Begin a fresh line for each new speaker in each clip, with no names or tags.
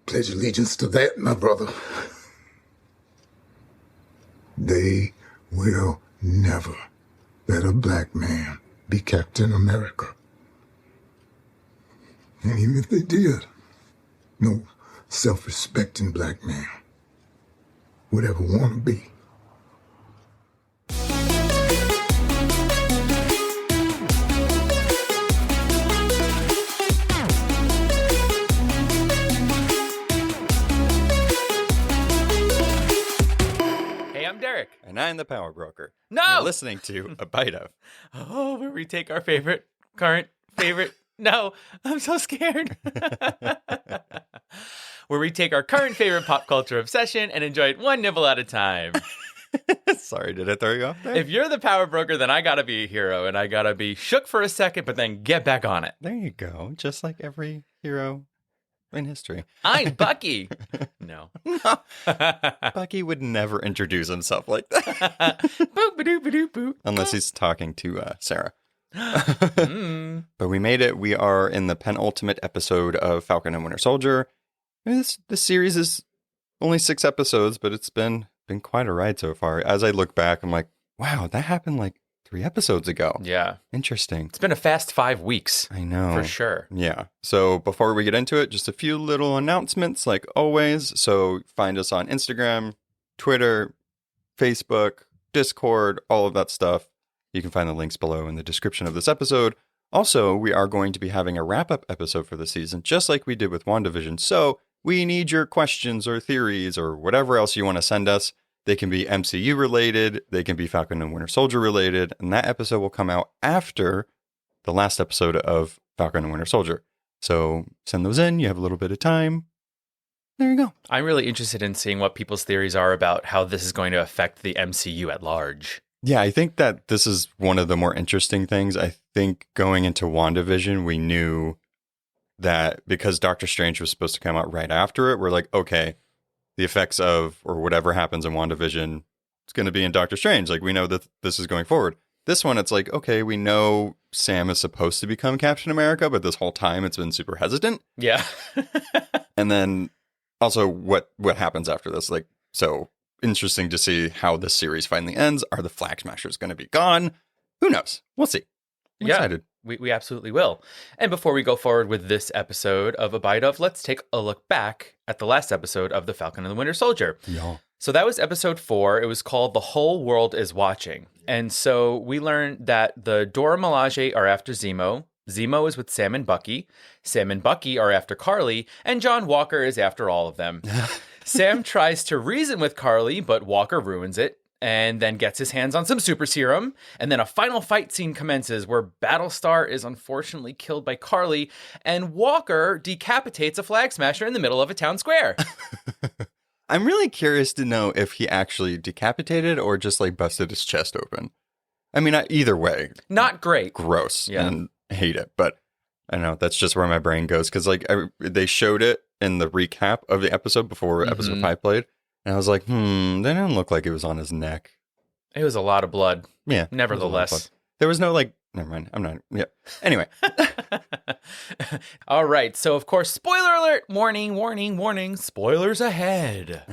Pledge allegiance to that, my brother. They will never let a black man be Captain America. And even if they did, no self-respecting black man would ever want to be.
I'm Derek.
And I'm the Power Broker.
No!
You're listening to A Bite of.
Oh, where we take our current favorite. No, I'm so scared. Where we take our current favorite pop culture obsession and enjoy it one nibble at a time.
Sorry, did I throw you off there?
If you're the Power Broker, then I gotta be a hero, and I gotta be shook for a second, but then get back on it.
There you go. Just like every hero in history.
I'm Bucky. No.
Bucky would never introduce himself like that.
Boop-a-doop-a-doop-boop.
Unless he's talking to Sarah. But we made it. We are in the penultimate episode of Falcon and Winter Soldier. This series is only 6 episodes, but it's been quite a ride so far. As I look back, I'm like, wow, that happened like 3 episodes ago.
Yeah.
Interesting.
It's been a fast 5 weeks.
I know.
For sure.
Yeah. So before we get into it, just a few little announcements like always. So find us on Instagram, Twitter, Facebook, Discord, all of that stuff. You can find the links below in the description of this episode. Also, we are going to be having a wrap-up episode for the season, just like we did with WandaVision. So we need your questions or theories or whatever else you want to send us. They can be MCU related, they can be Falcon and Winter Soldier related, and that episode will come out after the last episode of Falcon and Winter Soldier. So send those in, you have a little bit of time. There you go.
I'm really interested in seeing what people's theories are about how this is going to affect the MCU at large.
Yeah, I think that this is one of the more interesting things. I think going into WandaVision, we knew that because Doctor Strange was supposed to come out right after it, we're like, okay, the effects of, or whatever happens in WandaVision, it's going to be in Doctor Strange. Like, we know that this is going forward. This one, it's like, okay, we know Sam is supposed to become Captain America, but this whole time it's been super hesitant.
Yeah.
And then also what happens after this. Like, so interesting to see how this series finally ends. Are the Flag Smashers going to be gone? Who knows? We'll see. I'm excited.
We absolutely will. And before we go forward with this episode of A Bite of, let's take a look back at the last episode of The Falcon and the Winter Soldier.
Yeah.
So that was episode 4. It was called The Whole World is Watching. And so we learned that the Dora Milaje are after Zemo. Zemo is with Sam and Bucky. Sam and Bucky are after Karli. And John Walker is after all of them. Sam tries to reason with Karli, but Walker ruins it. And then gets his hands on some super serum. And then a final fight scene commences where Battlestar is unfortunately killed by Karli. And Walker decapitates a flag smasher in the middle of a town square.
I'm really curious to know if he actually decapitated or just like busted his chest open. I mean, either way.
Not great.
Gross.
Yeah.
And hate it. But I don't know. That's just where my brain goes. Because like they showed it in the recap of the episode before episode 5 played. And I was like, they didn't look like it was on his neck.
It was a lot of blood.
Yeah.
Nevertheless.
There was no like, never mind. I'm not, yeah. Anyway.
All right. So, of course, spoiler alert. Warning, warning, warning. Spoilers ahead.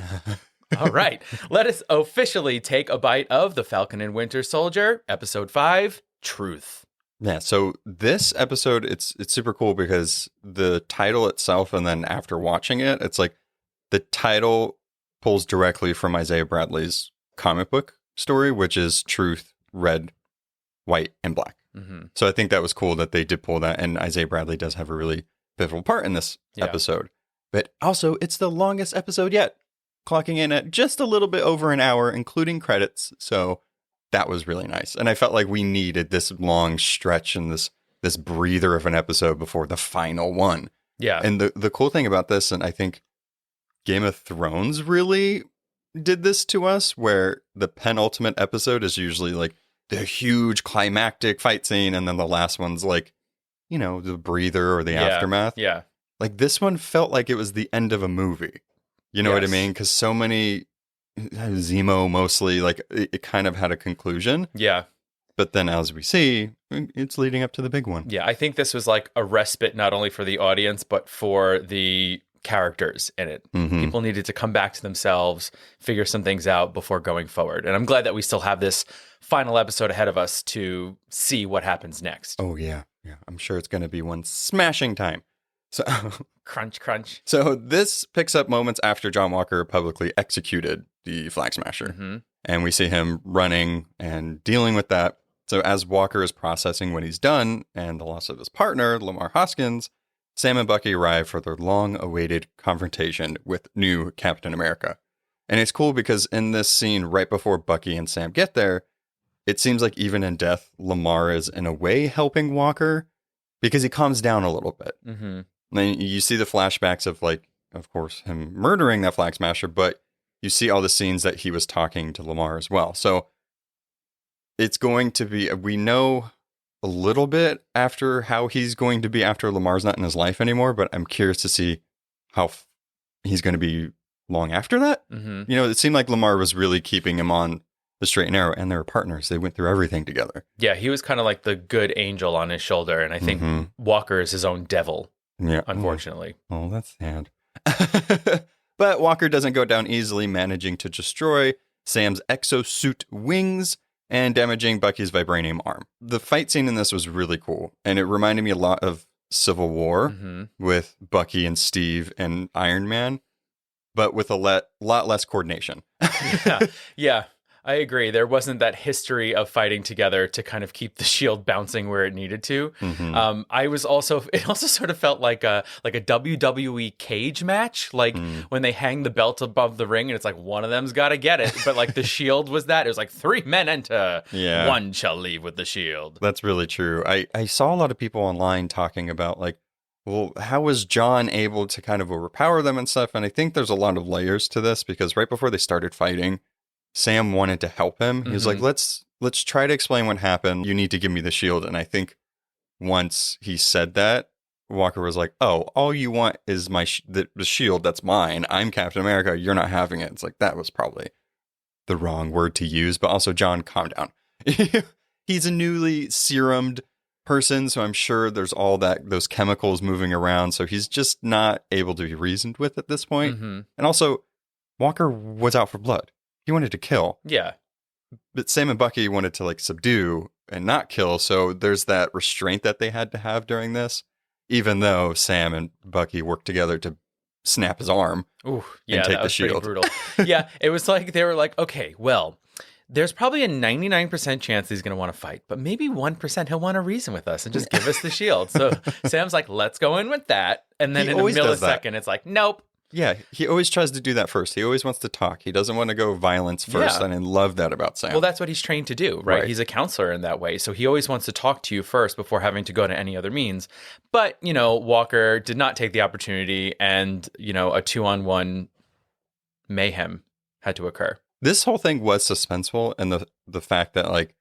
All right. Let us officially take a bite of The Falcon and Winter Soldier, episode 5, Truth.
Yeah. So this episode, it's super cool because the title itself, and then after watching it, it's like the title pulls directly from Isaiah Bradley's comic book story, which is Truth, Red, White, and Black.
Mm-hmm.
So I think that was cool that they did pull that, and Isaiah Bradley does have a really pivotal part in this episode. But also, it's the longest episode yet, clocking in at just a little bit over an hour, including credits. So that was really nice. And I felt like we needed this long stretch and this breather of an episode before the final one.
Yeah.
And the cool thing about this, and I think Game of Thrones really did this to us, where the penultimate episode is usually like the huge climactic fight scene, and then the last one's like, you know, the breather or the aftermath.
Yeah.
Like this one felt like it was the end of a movie. You know what I mean? Because so many, Zemo mostly, like it kind of had a conclusion.
Yeah.
But then as we see, it's leading up to the big one.
Yeah, I think this was like a respite not only for the audience, but for the characters in it. People needed to come back to themselves, figure some things out before going forward. And I'm glad that we still have this final episode ahead of us to see what happens next.
Oh, yeah. Yeah. I'm sure it's going to be one smashing time. So
Crunch, crunch.
So this picks up moments after John Walker publicly executed the Flag Smasher. And we see him running and dealing with that. So as Walker is processing what he's done and the loss of his partner, Lamar Hoskins, Sam and Bucky arrive for their long-awaited confrontation with new Captain America. And it's cool because in this scene, right before Bucky and Sam get there, it seems like even in death, Lamar is in a way helping Walker because he calms down a little bit. And then you see the flashbacks of, like, of course, him murdering that Flag Smasher, but you see all the scenes that he was talking to Lamar as well. So it's going to be, we know a little bit after how he's going to be after Lamar's not in his life anymore, but I'm curious to see how he's going to be long after that. You know, it seemed like Lamar was really keeping him on the straight and narrow, and they were partners. They went through everything together.
Yeah, he was kind of like the good angel on his shoulder, and I think Walker is his own devil, unfortunately.
Oh, that's sad. But Walker doesn't go down easily, managing to destroy Sam's exosuit wings and damaging Bucky's vibranium arm. The fight scene in this was really cool, and it reminded me a lot of Civil War with Bucky and Steve and Iron Man, but with a lot less coordination.
Yeah, I agree. There wasn't that history of fighting together to kind of keep the shield bouncing where it needed to. It also sort of felt like a WWE cage match, like when they hang the belt above the ring and it's like one of them's got to get it. But like the shield was that. It was like 3 men enter, one shall leave with the shield.
That's really true. I saw a lot of people online talking about like, well, how was John able to kind of overpower them and stuff? And I think there's a lot of layers to this because right before they started fighting, Sam wanted to help him. He was like, let's try to explain what happened. You need to give me the shield. And I think once he said that, Walker was like, oh, all you want is the shield. That's mine. I'm Captain America. You're not having it. It's like, that was probably the wrong word to use. But also, John, calm down. He's a newly serumed person, so I'm sure there's all those chemicals moving around. So he's just not able to be reasoned with at this point. And also, Walker was out for blood. He wanted to kill.
Yeah.
But Sam and Bucky wanted to like subdue and not kill. So there's that restraint that they had to have during this, even though Sam and Bucky worked together to snap his arm and take the shield.
Brutal. Yeah. It was like, they were like, okay, well, there's probably a 99% chance he's going to want to fight, but maybe 1% he'll want to reason with us and just give us the shield. So Sam's like, let's go in with that. And then in a millisecond, it's like, nope.
Yeah, he always tries to do that first. He always wants to talk. He doesn't want to go violence first, and I love that about Sam.
Well, that's what he's trained to do, right? He's a counselor in that way, so he always wants to talk to you first before having to go to any other means. But, you know, Walker did not take the opportunity, and, you know, a 2-on-1 mayhem had to occur.
This whole thing was suspenseful, and the fact that, like,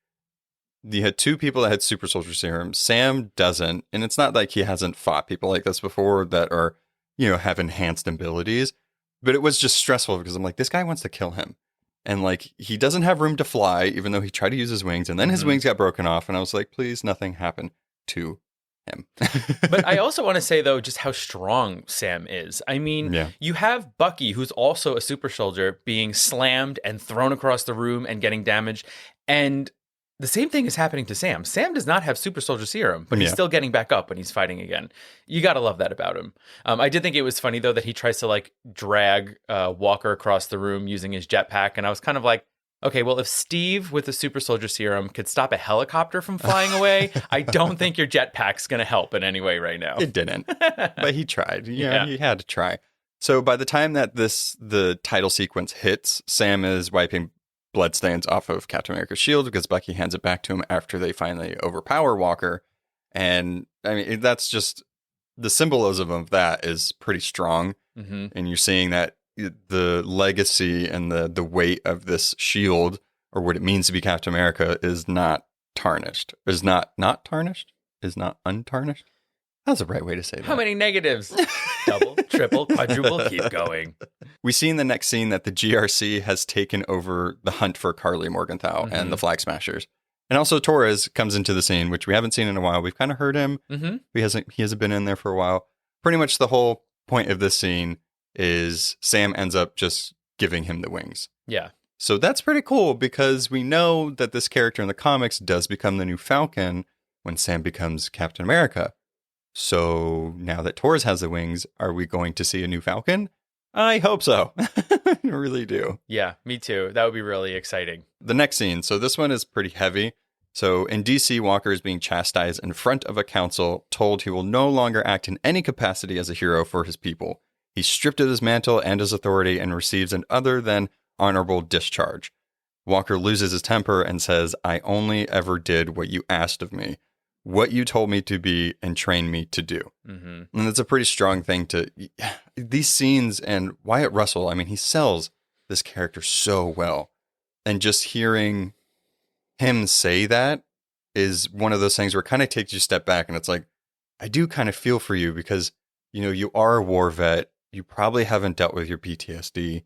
you had 2 people that had super soldier serum. Sam doesn't, and it's not like he hasn't fought people like this before that are, you know, have enhanced abilities, but it was just stressful because I'm like, this guy wants to kill him. And like, he doesn't have room to fly, even though he tried to use his wings, and then his wings got broken off. And I was like, please, nothing happened to him.
But I also want to say, though, just how strong Sam is. I mean, you have Bucky, who's also a super soldier, being slammed and thrown across the room and getting damaged. And the same thing is happening to Sam. Sam does not have super soldier serum, but he's still getting back up when he's fighting again. You got to love that about him. I did think it was funny, though, that he tries to like drag Walker across the room using his jetpack. And I was kind of like, okay, well, if Steve with the super soldier serum could stop a helicopter from flying away, I don't think your jetpack's going to help in any way right now.
It didn't, but he tried. Yeah, he had to try. So by the time that the title sequence hits, Sam is wiping bloodstains off of Captain America's shield because Bucky hands it back to him after they finally overpower Walker. And I mean, that's just the symbolism of that is pretty strong. And you're seeing that the legacy and the weight of this shield, or what it means to be Captain America, is not tarnished. Is not tarnished? Is not untarnished? That's the right way to say that.
How many negatives? Double, triple, quadruple, keep going.
We see in the next scene that the GRC has taken over the hunt for Karli Morgenthau and the Flag Smashers. And also Torres comes into the scene, which we haven't seen in a while. We've kind of heard him.
Mm-hmm.
He hasn't been in there for a while. Pretty much the whole point of this scene is Sam ends up just giving him the wings.
Yeah.
So that's pretty cool because we know that this character in the comics does become the new Falcon when Sam becomes Captain America. So now that Torres has the wings, are we going to see a new Falcon? I hope so. I really do.
Yeah, me too. That would be really exciting.
The next scene. So this one is pretty heavy. So in DC, Walker is being chastised in front of a council, told he will no longer act in any capacity as a hero for his people. He's stripped of his mantle and his authority and receives an other than honorable discharge. Walker loses his temper and says, I only ever did what you asked of me, what you told me to be and trained me to do.
Mm-hmm.
And that's a pretty strong thing to... These scenes and Wyatt Russell, I mean, he sells this character so well. And just hearing him say that is one of those things where it kind of takes you a step back and it's like, I do kind of feel for you because, you know, you are a war vet. You probably haven't dealt with your PTSD.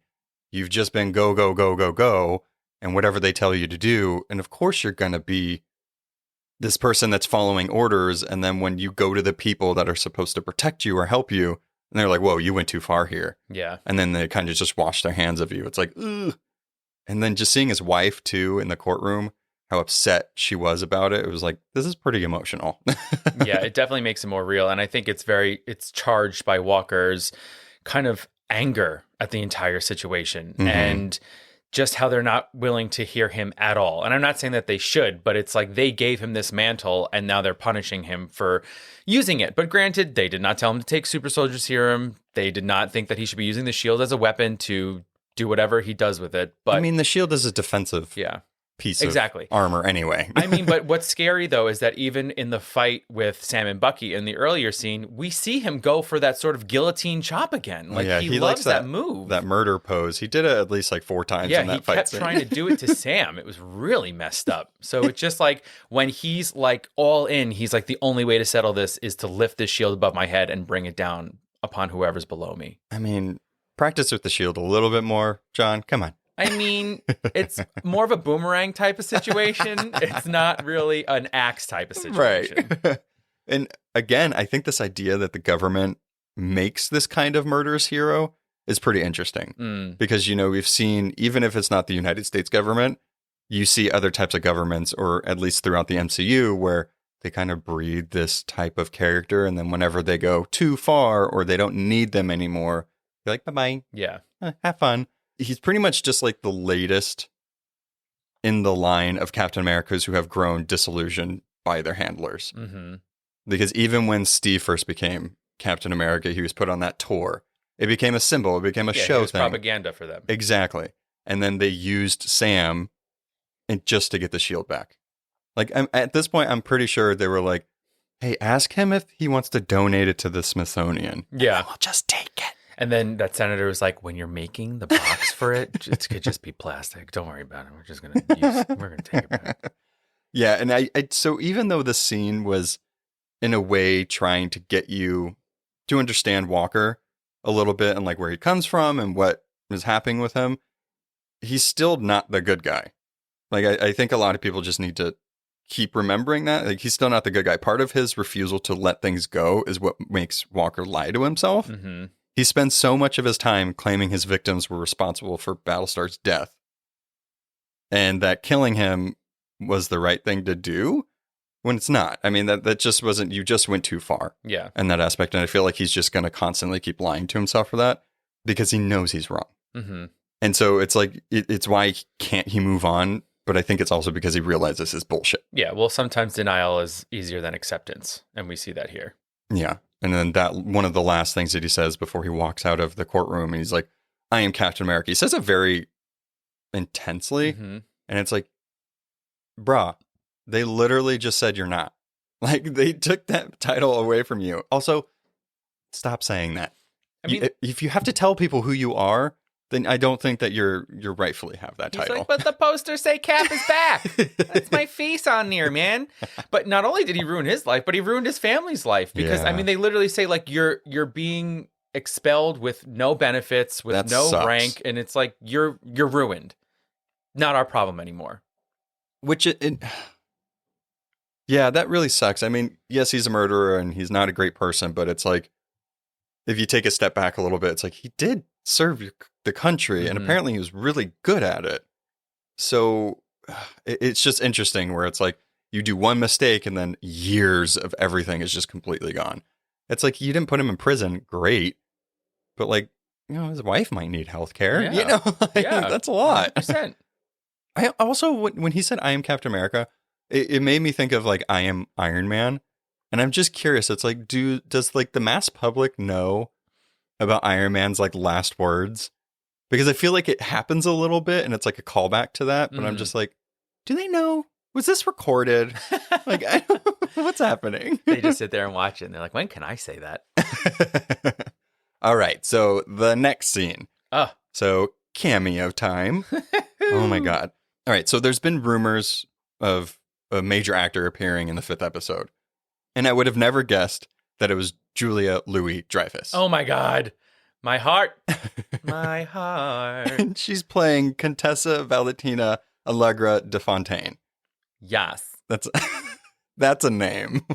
You've just been go, go, go, go, go, and whatever they tell you to do. And of course you're going to be this person that's following orders. And then when you go to the people that are supposed to protect you or help you, and they're like, whoa, you went too far here.
Yeah.
And then they kind of just wash their hands of you. It's like, ugh. And then just seeing his wife too in the courtroom, how upset she was about it. It was like, this is pretty emotional.
Yeah, it definitely makes it more real. And I think it's charged by Walker's kind of anger at the entire situation and just how they're not willing to hear him at all. And I'm not saying that they should, but it's like they gave him this mantle and now they're punishing him for using it. But granted, they did not tell him to take super soldier serum. They did not think that he should be using the shield as a weapon to do whatever he does with it. But
I mean, the shield is a defensive piece of armor anyway.
I mean, but what's scary though is that even in the fight with Sam and Bucky in the earlier scene, we see him go for that sort of guillotine chop again. Like he loves that move.
That murder pose. He did it at least like 4 times in that fight.
Yeah, he kept trying to do it to Sam. It was really messed up. So it's just like when he's like all in, he's like the only way to settle this is to lift this shield above my head and bring it down upon whoever's below me.
I mean, practice with the shield a little bit more, John. Come on.
I mean, it's more of a boomerang type of situation. It's not really an axe type of situation.
Right. And again, I think this idea that the government makes this kind of murderous hero is pretty interesting. Because, you know, we've seen, even if it's not the United States government, you see other types of governments, or at least throughout the MCU, where they kind of breed this type of character. And then whenever they go too far or they don't need them anymore, you're like, bye-bye.
Yeah.
Have fun. He's pretty much just like the latest in the line of Captain Americas who have grown disillusioned by their handlers. Because even when Steve first became Captain America, he was put on that tour. It became a symbol. It became a show thing.
Propaganda for them.
Exactly. And then they used Sam just to get the shield back. Like at this point, I'm pretty sure they were like, hey, ask him if he wants to donate it to the Smithsonian.
Yeah.
We'll just take it.
And then that senator was like, when you're making the box for it, it could just be plastic. Don't worry about it. We're just going to take it back.
Yeah. And so even though the scene was in a way trying to get you to understand Walker a little bit and like where he comes from and what is happening with him, he's still not the good guy. Like, I think a lot of people just need to keep remembering that. Like, he's still not the good guy. Part of his refusal to let things go is what makes Walker lie to himself. He spends so much of his time claiming his victims were responsible for Battlestar's death and that killing him was the right thing to do when it's not. I mean, that just wasn't, you just went too far in that aspect. And I feel like he's just going to constantly keep lying to himself for that because he knows he's wrong. And so it's like, it's why can't he move on? But I think it's also because he realizes it's bullshit.
Yeah, well, sometimes denial is easier than acceptance. And we see that here.
Yeah. And then that one of the last things that he says before he walks out of the courtroom, and he's like, I am Captain America. He says it very intensely. And it's like, bruh, they literally just said you're not. Like, they took that title away from you. Also, stop saying that. I mean, if you have to tell people who you are, then I don't think that you're rightfully have that title.
He's like, but the posters say Cap is back. That's my face on there, man. But not only did he ruin his life, but he ruined his family's life. Because, I mean, they literally say, like, you're being expelled with no benefits, with
that
no
sucks.
rank. And it's like, you're ruined. Not our problem anymore.
Which, Yeah, that really sucks. I mean, yes, he's a murderer and he's not a great person, but it's like, if you take a step back a little bit, it's like he did serve the country and apparently he was really good at it. So it's just interesting where it's like you do one mistake and then years of everything is just completely gone. It's like you didn't put him in prison, great, but like, his wife might need health care.
Yeah.
That's a lot.
100%.
I also, when he said I am Captain America, it made me think of like I am Iron Man. And I'm just curious. It's like, does like the mass public know about Iron Man's like last words? Because I feel like it happens a little bit and it's like a callback to that. But I'm just like, do they know? Was this recorded? Like, what's happening?
They just sit there and watch it. And they're like, when can I say that?
All right. So the next scene. So cameo time. Oh my God. All right. So there's been rumors of a major actor appearing in the 5th episode. And I would have never guessed that it was Julia Louis-Dreyfus.
Oh my God. My heart. My heart.
And she's playing Contessa Valentina Allegra de Fontaine.
Yes.
That's a name.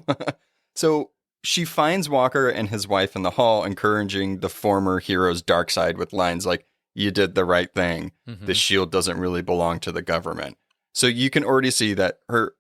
So she finds Walker and his wife in the hall, encouraging the former hero's dark side with lines like, "You did the right thing. The shield doesn't really belong to the government." So you can already see that her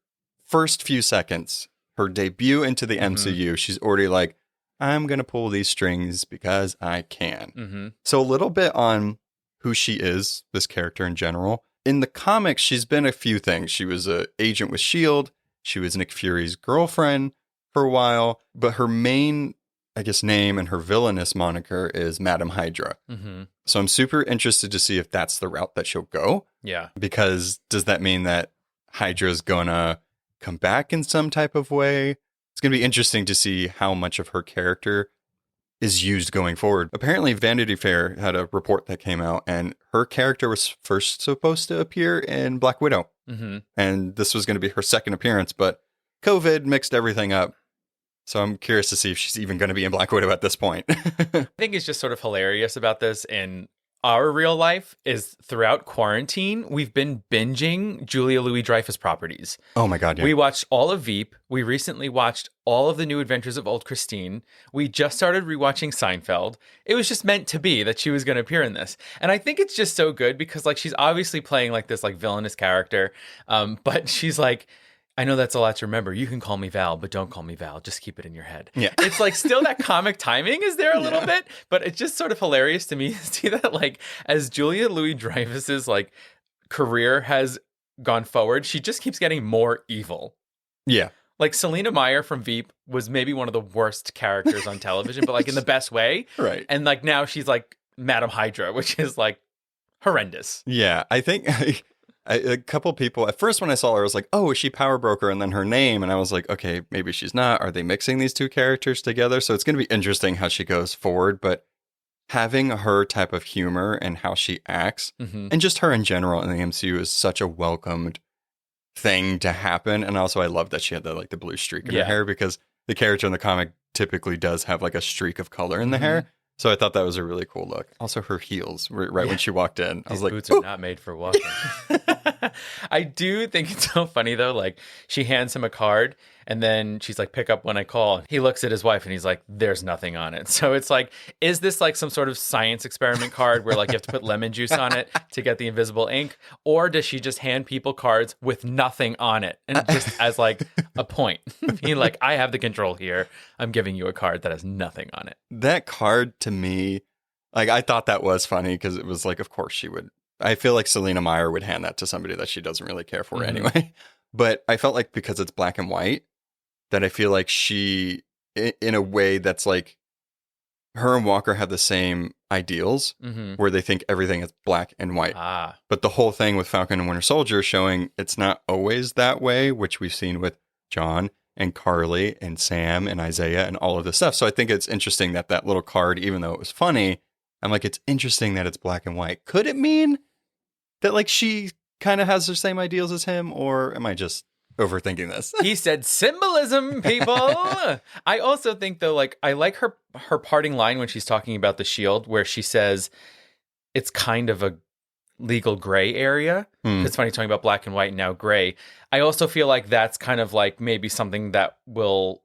first few seconds, her debut into the MCU, she's already like, I'm going to pull these strings because I can. So a little bit on who she is, this character in general. In the comics, she's been a few things. She was an agent with S.H.I.E.L.D. She was Nick Fury's girlfriend for a while. But her main, I guess, name and her villainous moniker is Madam Hydra. So I'm super interested to see if that's the route that she'll go.
Yeah.
Because does that mean that Hydra's going to come back in some type of way? It's going to be interesting to see how much of her character is used going forward. Apparently, Vanity Fair had a report that came out, and her character was first supposed to appear in Black Widow. And this was going to be her second appearance, but COVID mixed everything up. So I'm curious to see if she's even going to be in Black Widow at this point.
I think it's just sort of hilarious about this in our real life is throughout quarantine, we've been binging Julia Louis-Dreyfus properties.
Oh my God, yeah.
We watched all of Veep. We recently watched all of the New Adventures of Old Christine. We just started rewatching Seinfeld. It was just meant to be that she was going to appear in this. And I think it's just so good because like she's obviously playing like this like villainous character. But she's like, I know that's a lot to remember. You can call me Val, but don't call me Val. Just keep it in your head.
Yeah.
It's like still that comic timing is there a little bit, but it's just sort of hilarious to me to see that like as Julia Louis-Dreyfus's like career has gone forward, she just keeps getting more evil.
Yeah.
Like Selena Meyer from Veep was maybe one of the worst characters on television, but like in the best way.
Right.
And like now she's like Madam Hydra, which is like horrendous.
Yeah. I think a couple people, at first when I saw her, I was like, oh, is she Power Broker? And then her name. And I was like, okay, maybe she's not. Are they mixing these two characters together? So it's going to be interesting how she goes forward. But having her type of humor and how she acts and just her in general in the MCU is such a welcomed thing to happen. And also I love that she had the blue streak in her hair because the character in the comic typically does have like a streak of color in the hair. So I thought that was a really cool look. Also her heels right when she walked in. I was like,
boots are not made for walking. I do think it's so funny though. Like she hands him a card and then she's like, pick up when I call. He looks at his wife and he's like, there's nothing on it. So it's like, is this like some sort of science experiment card where like you have to put lemon juice on it to get the invisible ink? Or does she just hand people cards with nothing on it? And just as like a point, being like, I have the control here. I'm giving you a card that has nothing on it.
That card to me, like I thought that was funny because it was like, of course she would. I feel like Selena Meyer would hand that to somebody that she doesn't really care for anyway. But I felt like because it's black and white, that I feel like she, in a way that's like, her and Walker have the same ideals where they think everything is black and white. But the whole thing with Falcon and Winter Soldier showing it's not always that way, which we've seen with John and Karli and Sam and Isaiah and all of this stuff. So I think it's interesting that that little card, even though it was funny, I'm like, it's interesting that it's black and white. Could it mean that like she kind of has the same ideals as him, or am I just overthinking this?
He said symbolism, people. I also think though, like I like her parting line when she's talking about the shield, where she says it's kind of a legal gray area.
Hmm.
It's funny talking about black and white and now gray. I also feel like that's kind of like maybe something that will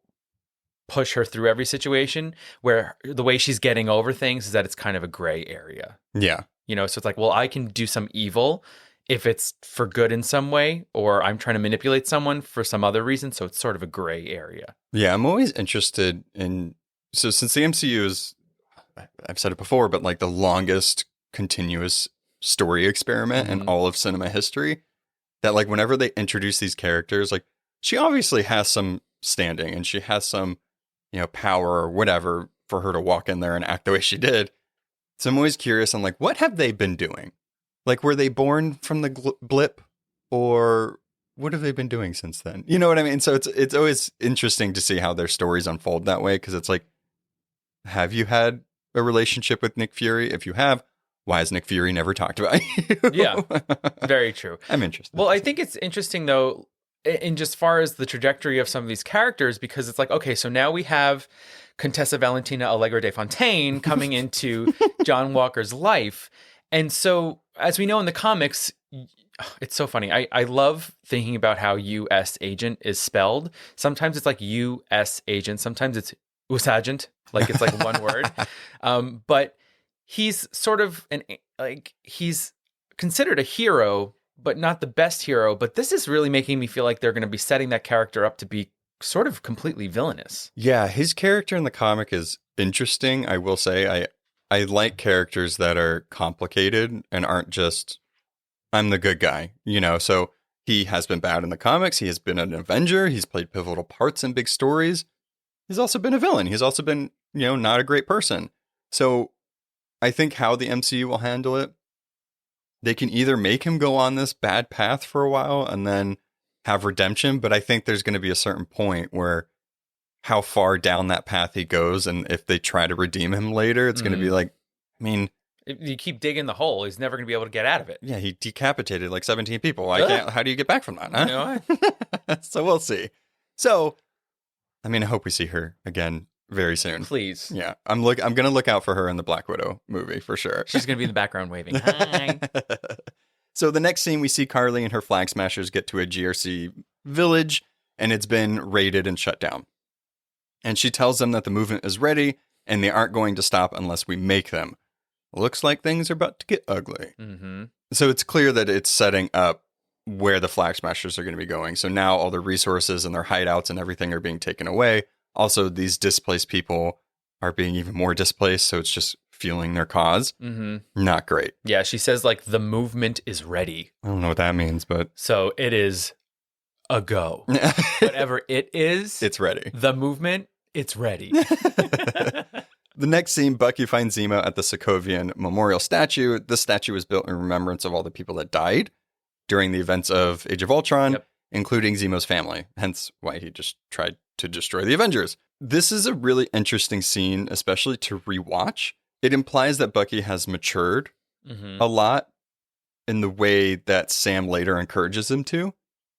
push her through every situation, where the way she's getting over things is that it's kind of a gray area.
Yeah.
You know, so it's like, well, I can do some evil if it's for good in some way, or I'm trying to manipulate someone for some other reason. So it's sort of a gray area.
Yeah, I'm always interested in. So since the MCU is, I've said it before, but like the longest continuous story experiment in all of cinema history, that like whenever they introduce these characters, like she obviously has some standing and she has some, you know, power or whatever for her to walk in there and act the way she did. So I'm always curious on like, what have they been doing? Like, were they born from the blip, or what have they been doing since then? You know what I mean? So it's always interesting to see how their stories unfold that way, because it's like, have you had a relationship with Nick Fury? If you have, why has Nick Fury never talked about you?
Yeah, very true.
I'm interested.
Well, I think it's interesting, though, in just far as the trajectory of some of these characters, because it's like, okay, so now we have Contessa Valentina Allegra de Fontaine coming into John Walker's life. And so, as we know in the comics, it's so funny. I love thinking about how U.S. agent is spelled. Sometimes it's like U.S. agent. Sometimes it's US-agent. Like it's like one word. But he's sort of he's considered a hero, but not the best hero. But this is really making me feel like they're going to be setting that character up to be sort of completely villainous.
Yeah, his character in the comic is interesting. I will say, I like characters that are complicated and aren't just, I'm the good guy, you know? So he has been bad in the comics. He has been an Avenger. He's played pivotal parts in big stories. He's also been a villain. He's also been, you know, not a great person. So I think how the MCU will handle it, they can either make him go on this bad path for a while and then have redemption. But I think there's going to be a certain point where how far down that path he goes, and if they try to redeem him later, it's going to be like, I mean,
if you keep digging the hole, he's never going to be able to get out of it.
Yeah, he decapitated like 17 people. I can't. How do you get back from that? Huh?
You know?
So we'll see. So, I mean, I hope we see her again very soon.
Please.
Yeah, I'm going to look out for her in the Black Widow movie for sure.
She's going to be in the background waving. Hi.
So the next scene, we see Karli and her flag smashers get to a GRC village, and it's been raided and shut down. And she tells them that the movement is ready, and they aren't going to stop unless we make them. Looks like things are about to get ugly. Mm-hmm. So it's clear that it's setting up where the flag smashers are going to be going. So now all their resources and their hideouts and everything are being taken away. Also, these displaced people are being even more displaced, so it's just fueling their cause. Mm-hmm. Not great.
Yeah, she says, like, the movement is ready.
I don't know what that means, but...
So it is a go. Whatever it is...
It's ready.
The movement, it's ready.
The next scene, Bucky finds Zemo at the Sokovian Memorial Statue. This statue was built in remembrance of all the people that died during the events of Age of Ultron, including Zemo's family. Hence why he just tried to destroy the Avengers. This is a really interesting scene, especially to rewatch. It implies that Bucky has matured a lot in the way that Sam later encourages him to.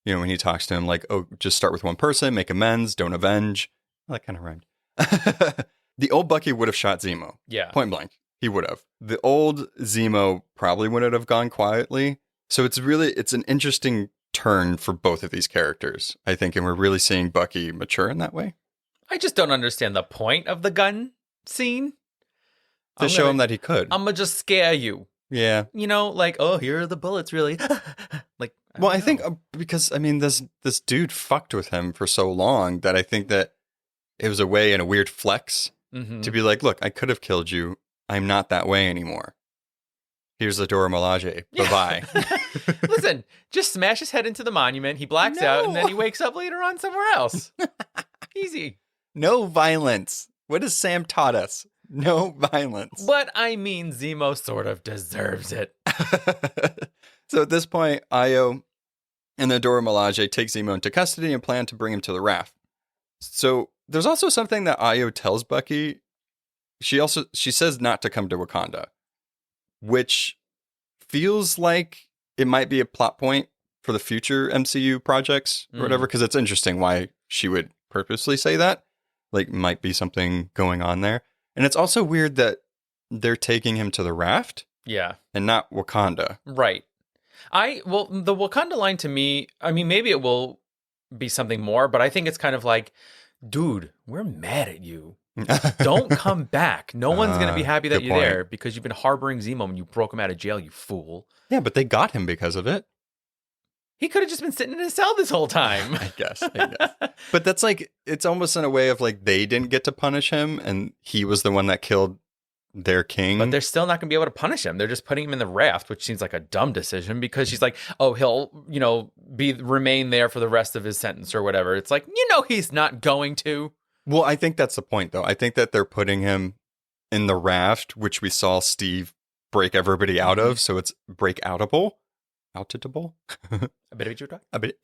You know, when he talks to him like, oh, just start with one person, make amends, don't avenge. Well, that kind of rhymed. The old Bucky would have shot Zemo.
Yeah.
Point blank. He would have. The old Zemo probably wouldn't have gone quietly. So it's an interesting turn for both of these characters, I think. And we're really seeing Bucky mature in that way.
I just don't understand the point of the gun scene.
To show him that he could.
I'm going to just scare you.
Yeah.
You know, like, oh, here are the bullets, really. Like,
I think because, I mean, this dude fucked with him for so long that I think that it was a way and a weird flex to be like, look, I could have killed you. I'm not that way anymore. Here's the Dora Milaje. Bye-bye.
Listen, just smash his head into the monument. He blacks out, and then he wakes up later on somewhere else. Easy.
No violence. What has Sam taught us? No violence.
But I mean, Zemo sort of deserves it.
So at this point, Io and the Dora Milaje take Zemo into custody and plan to bring him to the raft. So there's also something that Io tells Bucky. She says not to come to Wakanda, which feels like it might be a plot point for the future MCU projects or whatever, because it's interesting why she would purposely say that. Like, might be something going on there. And it's also weird that they're taking him to the raft.
Yeah.
and not Wakanda.
Right. Well, the Wakanda line to me, I mean, maybe it will be something more, but I think it's kind of like, dude, we're mad at you. Don't come back. No one's going to be happy that
good
you're
point.
there because you've been harboring Zemo and you broke him out of jail, you fool.
Yeah, but they got him because of it.
He could have just been sitting in his cell this whole time.
I guess. But that's like, it's almost in a way of like they didn't get to punish him and he was the one that killed their king.
But they're still not going to be able to punish him. They're just putting him in the raft, which seems like a dumb decision because she's like, oh, he'll, remain there for the rest of his sentence or whatever. It's like, he's not going to.
Well, I think that's the point, though. I think that they're putting him in the raft, which we saw Steve break everybody out of. So it's breakoutable. Outable?
A bit of each other.
A bit.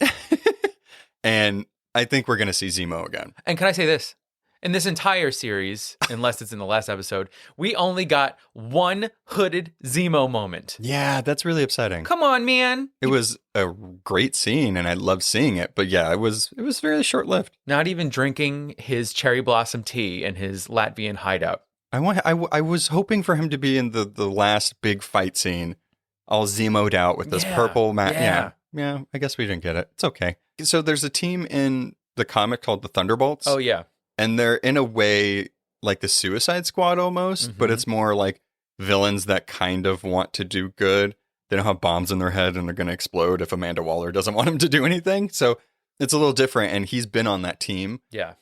And I think we're going to see Zemo again.
And can I say this? In this entire series, unless it's in the last episode, we only got one hooded Zemo moment.
Yeah, that's really upsetting.
Come on, man.
It was a great scene and I loved seeing it. But yeah, it was very short-lived.
Not even drinking his cherry blossom tea in his Latvian hideout.
I was hoping for him to be in the last big fight scene, all Zemo'd out with this purple mat. Yeah, I guess we didn't get it. It's okay. So there's a team in the comic called the Thunderbolts.
Oh, yeah.
And they're in a way like the Suicide Squad almost, but it's more like villains that kind of want to do good. They don't have bombs in their head and they're going to explode if Amanda Waller doesn't want him to do anything. So it's a little different. And he's been on that team.
Yeah.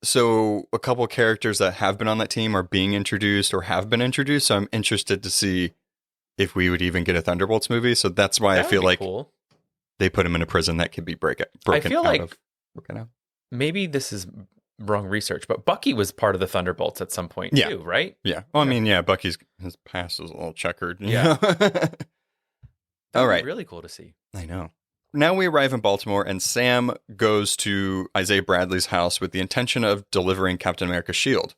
So a couple of characters that have been on that team are being introduced or have been introduced. So I'm interested to see if we would even get a Thunderbolts movie. So that's why I feel like they put him in a prison that could be broken
I feel
out
like
of.
Maybe this is wrong research, but Bucky was part of the Thunderbolts at some point too, right?
Yeah. Well, I mean, Bucky's his past is a little checkered.
Yeah.
All right.
Really cool to see.
I know. Now we arrive in Baltimore and Sam goes to Isaiah Bradley's house with the intention of delivering Captain America's shield.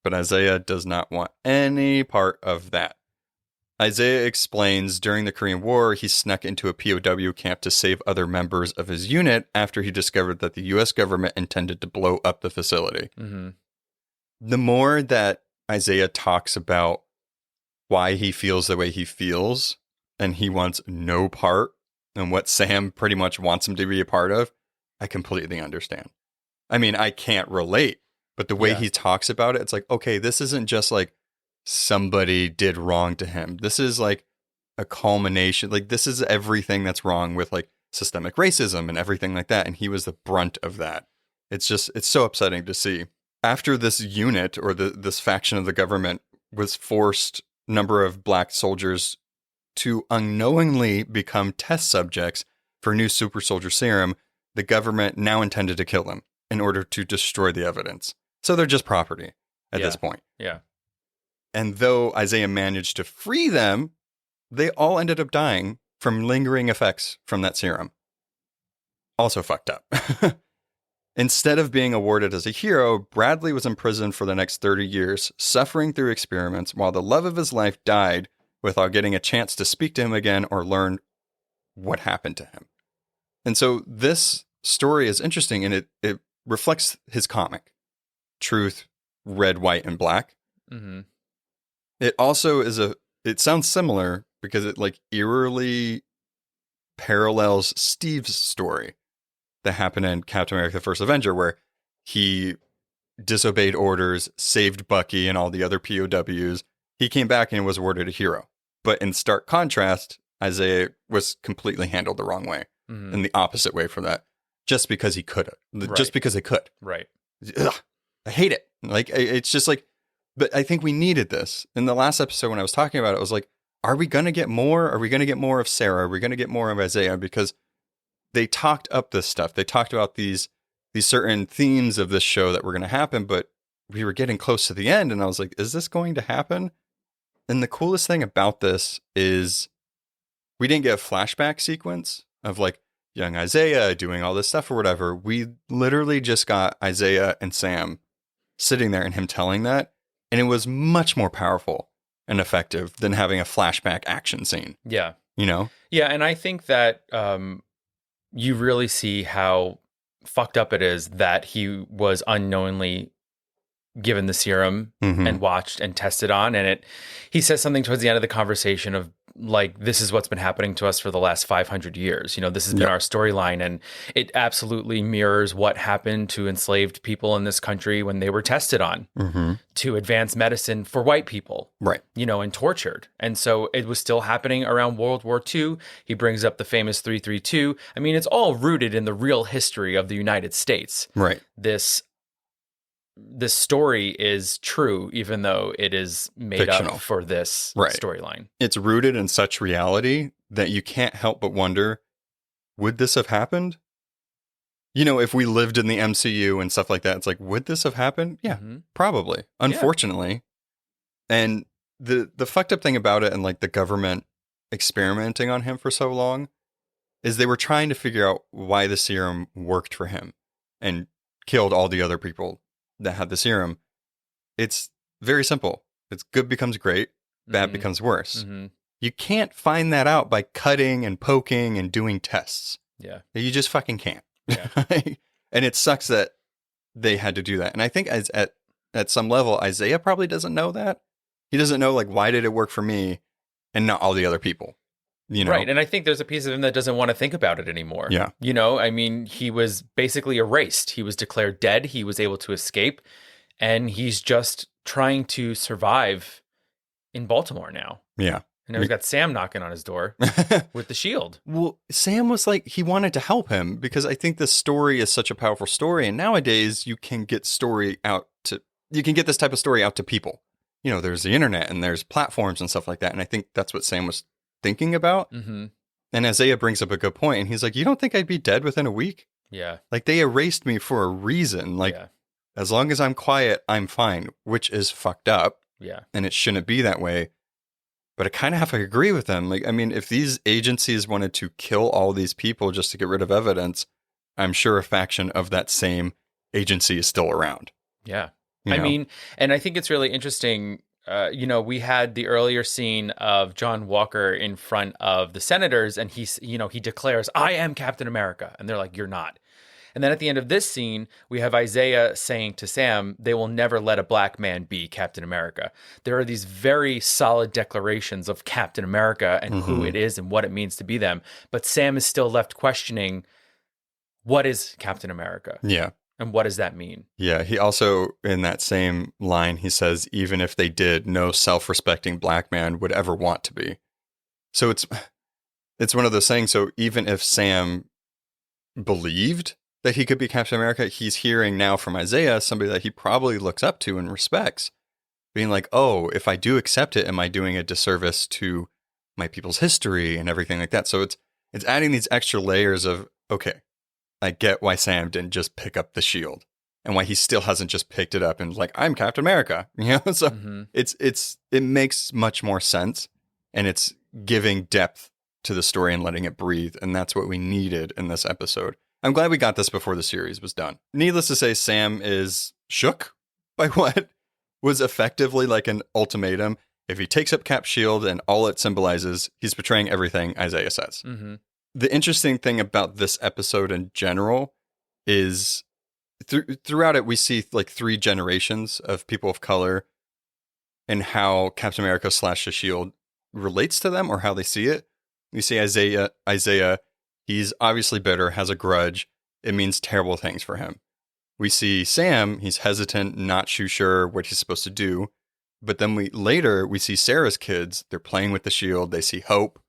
But Isaiah does not want any part of that. Isaiah explains during the Korean War, he snuck into a POW camp to save other members of his unit after he discovered that the U.S. government intended to blow up the facility.
Mm-hmm.
The more that Isaiah talks about why he feels the way he feels, and he wants no part in what Sam pretty much wants him to be a part of, I completely understand. I mean, I can't relate, but the way he talks about it, it's like, okay, this isn't just like, somebody did wrong to him. This is like a culmination. Like this is everything that's wrong with like systemic racism and everything like that. And he was the brunt of that. It's so upsetting to see. After this unit or this faction of the government was forced number of black soldiers to unknowingly become test subjects for new super soldier serum, the government now intended to kill them in order to destroy the evidence. So they're just property at this point.
Yeah.
And though Isaiah managed to free them, they all ended up dying from lingering effects from that serum. Also fucked up. Instead of being awarded as a hero, Bradley was imprisoned for the next 30 years, suffering through experiments while the love of his life died without getting a chance to speak to him again or learn what happened to him. And so this story is interesting and it reflects his comic, Truth, Red, White, and Black.
Mm-hmm.
It also it sounds similar because it like eerily parallels Steve's story that happened in Captain America: The First Avenger, where he disobeyed orders, saved Bucky and all the other POWs. He came back and was awarded a hero. But in stark contrast, Isaiah was completely handled the wrong way, in the opposite way from that, just because he could have, just because he could.
Right.
Ugh, I hate it. Like, it's just like, but I think we needed this. In the last episode when I was talking about it, I was like, are we going to get more? Are we going to get more of Sarah? Are we going to get more of Isaiah? Because they talked up this stuff. They talked about these certain themes of this show that were going to happen, but we were getting close to the end. And I was like, is this going to happen? And the coolest thing about this is we didn't get a flashback sequence of like young Isaiah doing all this stuff or whatever. We literally just got Isaiah and Sam sitting there and him telling that. And it was much more powerful and effective than having a flashback action scene.
Yeah.
You know?
Yeah. And I think that you really see how fucked up it is that he was unknowingly given the serum and watched and tested on. And he says something towards the end of the conversation of like, this is what's been happening to us for the last 500 years. You know, this has been our storyline, and it absolutely mirrors what happened to enslaved people in this country when they were tested on to advance medicine for white people,
Right.
you know, and tortured. And so it was still happening around World War II. He brings up the famous 332. I mean, it's all rooted in the real history of the United States.
Right.
This story is true, even though it is made
Fictional.
up for this storyline.
It's rooted in such reality that you can't help but wonder, would this have happened? You know, if we lived in the MCU and stuff like that, it's like, would this have happened? Yeah, probably. Unfortunately. And the fucked up thing about it, and like the government experimenting on him for so long, is they were trying to figure out why the serum worked for him and killed all the other people that had the serum. It's very simple. It's good becomes great, bad becomes worse. You can't find that out by cutting and poking and doing tests.
Yeah.
You just fucking can't.
Yeah.
And it sucks that they had to do that. And I think at some level, Isaiah probably doesn't know that. He doesn't know, like, why did it work for me and not all the other people? You know?
Right. And I think there's a piece of him that doesn't want to think about it anymore.
Yeah.
You know, I mean, he was basically erased. He was declared dead. He was able to escape. And he's just trying to survive in Baltimore now.
Yeah.
And now he's got Sam knocking on his door with the shield.
Well, Sam was like, he wanted to help him because I think this story is such a powerful story. And nowadays you can get this type of story out to people. You know, there's the internet and there's platforms and stuff like that. And I think that's what Sam was thinking about. And Isaiah brings up a good point, and he's like, you don't think I'd be dead within a week?
Yeah.
Like, they erased me for a reason. Like, as long as I'm quiet, I'm fine, which is fucked up.
Yeah.
And it shouldn't be that way. But I kind of have to agree with them. Like, I mean, if these agencies wanted to kill all these people just to get rid of evidence, I'm sure a faction of that same agency is still around.
Yeah.
You
I
know?
mean, and I think it's really interesting. You know, we had the earlier scene of John Walker in front of the senators, and he declares, "I am Captain America," and they're like, "You're not." And then at the end of this scene, we have Isaiah saying to Sam, "They will never let a black man be Captain America." There are these very solid declarations of Captain America and who it is and what it means to be them. But Sam is still left questioning, what is Captain America?
Yeah.
And what does that mean?
Yeah, he also, in that same line, he says, even if they did, no self-respecting black man would ever want to be. So it's one of those things. So even if Sam believed that he could be Captain America, he's hearing now from Isaiah, somebody that he probably looks up to and respects, being like, oh, if I do accept it, am I doing a disservice to my people's history and everything like that? So it's adding these extra layers of, okay, I get why Sam didn't just pick up the shield and why he still hasn't just picked it up and like, I'm Captain America, you know? So it makes much more sense, and it's giving depth to the story and letting it breathe. And that's what we needed in this episode. I'm glad we got this before the series was done. Needless to say, Sam is shook by what was effectively like an ultimatum. If he takes up Cap's shield and all it symbolizes, he's betraying everything Isaiah says. The interesting thing about this episode in general is throughout it, we see like 3 generations of people of color and how Captain America / the shield relates to them or how they see it. We see Isaiah, he's obviously bitter, has a grudge. It means terrible things for him. We see Sam, he's hesitant, not too sure what he's supposed to do. But then we see Sarah's kids, they're playing with the shield, they see hope.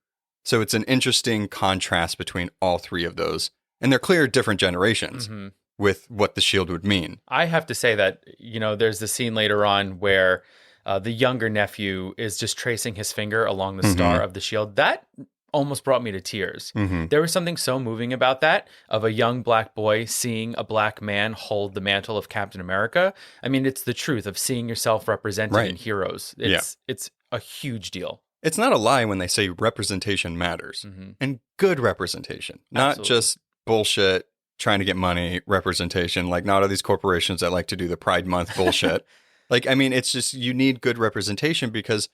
So it's an interesting contrast between all 3 of those. And they're clear different generations with what the shield would mean.
I have to say that, you know, there's the scene later on where the younger nephew is just tracing his finger along the star of the shield. That almost brought me to tears. There was something so moving about that, of a young black boy seeing a black man hold the mantle of Captain America. I mean, it's the truth of seeing yourself represented in heroes. It's a huge deal.
It's not a lie when they say representation matters, and good representation, not just bullshit, trying to get money representation, like not all these corporations that like to do the Pride Month bullshit. Like, I mean, it's just, you need good representation because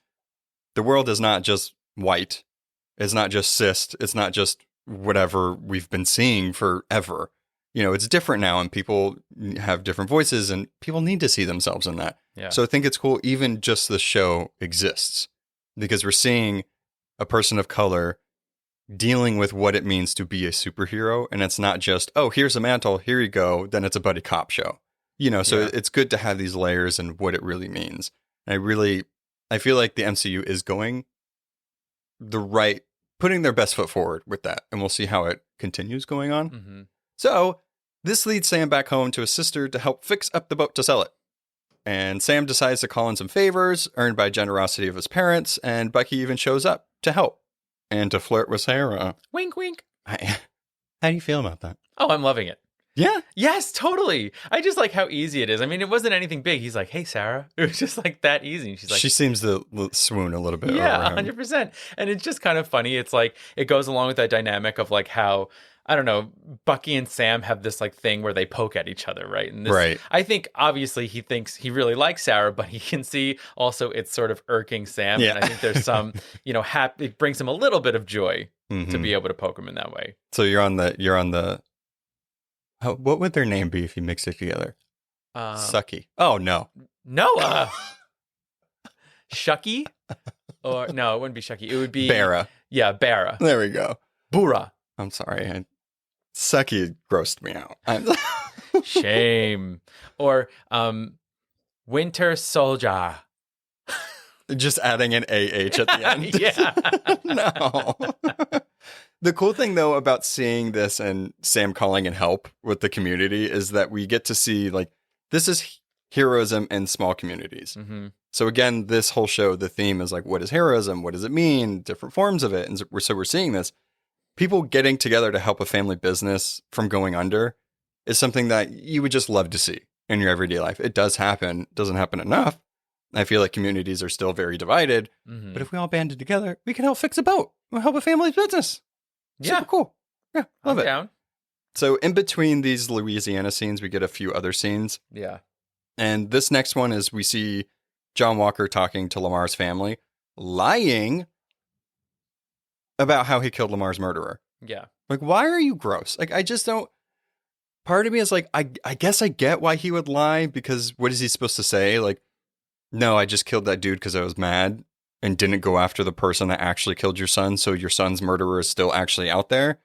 the world is not just white. It's not just cis. It's not just whatever we've been seeing forever. it's different now and people have different voices and people need to see themselves in that.
Yeah.
So I think it's cool even just the show exists because we're seeing a person of color dealing with what it means to be a superhero. And it's not just, oh, here's a mantle, here you go. Then it's a buddy cop show, so it's good to have these layers and what it really means. And I feel like the MCU is going putting their best foot forward with that. And we'll see how it continues going on.
Mm-hmm.
So this leads Sam back home to his sister to help fix up the boat to sell it. And Sam decides to call in some favors earned by generosity of his parents. And Bucky even shows up to help and to flirt with Sarah.
Wink, wink.
How do you feel about that?
Oh, I'm loving it.
Yeah.
Yes, totally. I just like how easy it is. I mean, it wasn't anything big. He's like, hey, Sarah. It was just like that easy. And she's like,
she seems to swoon a little bit.
Yeah, 100%. And it's just kind of funny. It's like, it goes along with that dynamic of like how, I don't know, Bucky and Sam have this like thing where they poke at each other, right? And this,
right.
I think obviously he thinks he really likes Sarah, but he can see also it's sort of irking Sam.
Yeah.
And I think there's some, it brings him a little bit of joy to be able to poke him in that way.
So you're on the, what would their name be if you mix it together? Sucky. Oh, no.
No. Shucky? Or no, it wouldn't be Shucky. It would be
Bara.
Yeah, Bara.
There we go.
Bura.
I'm sorry. Sucky grossed me out.
Shame. Or Winter Soldier.
Just adding an AH at the end.
Yeah.
No. The cool thing, though, about seeing this and Sam calling in help with the community is that we get to see, like, this is heroism in small communities.
Mm-hmm.
So, again, this whole show, the theme is like, what is heroism? What does it mean? Different forms of it. And so we're seeing this. People getting together to help a family business from going under is something that you would just love to see in your everyday life. It does happen. It doesn't happen enough. I feel like communities are still very divided.
Mm-hmm.
But if we all banded together, we can help fix a boat. We'll help a family's business.
Yeah.
Super cool. Yeah, love
I'm
it.
Down.
So in between these Louisiana scenes, we get a few other scenes.
Yeah.
And this next one is we see John Walker talking to Lamar's family, lying about how he killed Lamar's murderer.
Yeah.
Like, why are you gross? Like, I just don't. Part of me is like, I guess I get why he would lie, because what is he supposed to say? Like, no, I just killed that dude because I was mad and didn't go after the person that actually killed your son. So your son's murderer is still actually out there.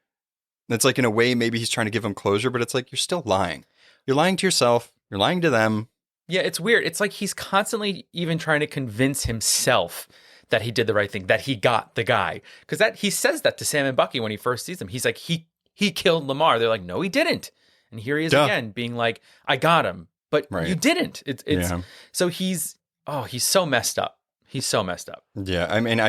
It's like, in a way, maybe he's trying to give him closure, but it's like, you're still lying. You're lying to yourself. You're lying to them.
Yeah, it's weird. It's like he's constantly even trying to convince himself that he did the right thing, that he got the guy. Because he says that to Sam and Bucky when he first sees them. He's like, he killed Lamar. They're like, no, he didn't. And here he is again being like, I got him. But you didn't. So he's so messed up. He's so messed up.
Yeah, I mean,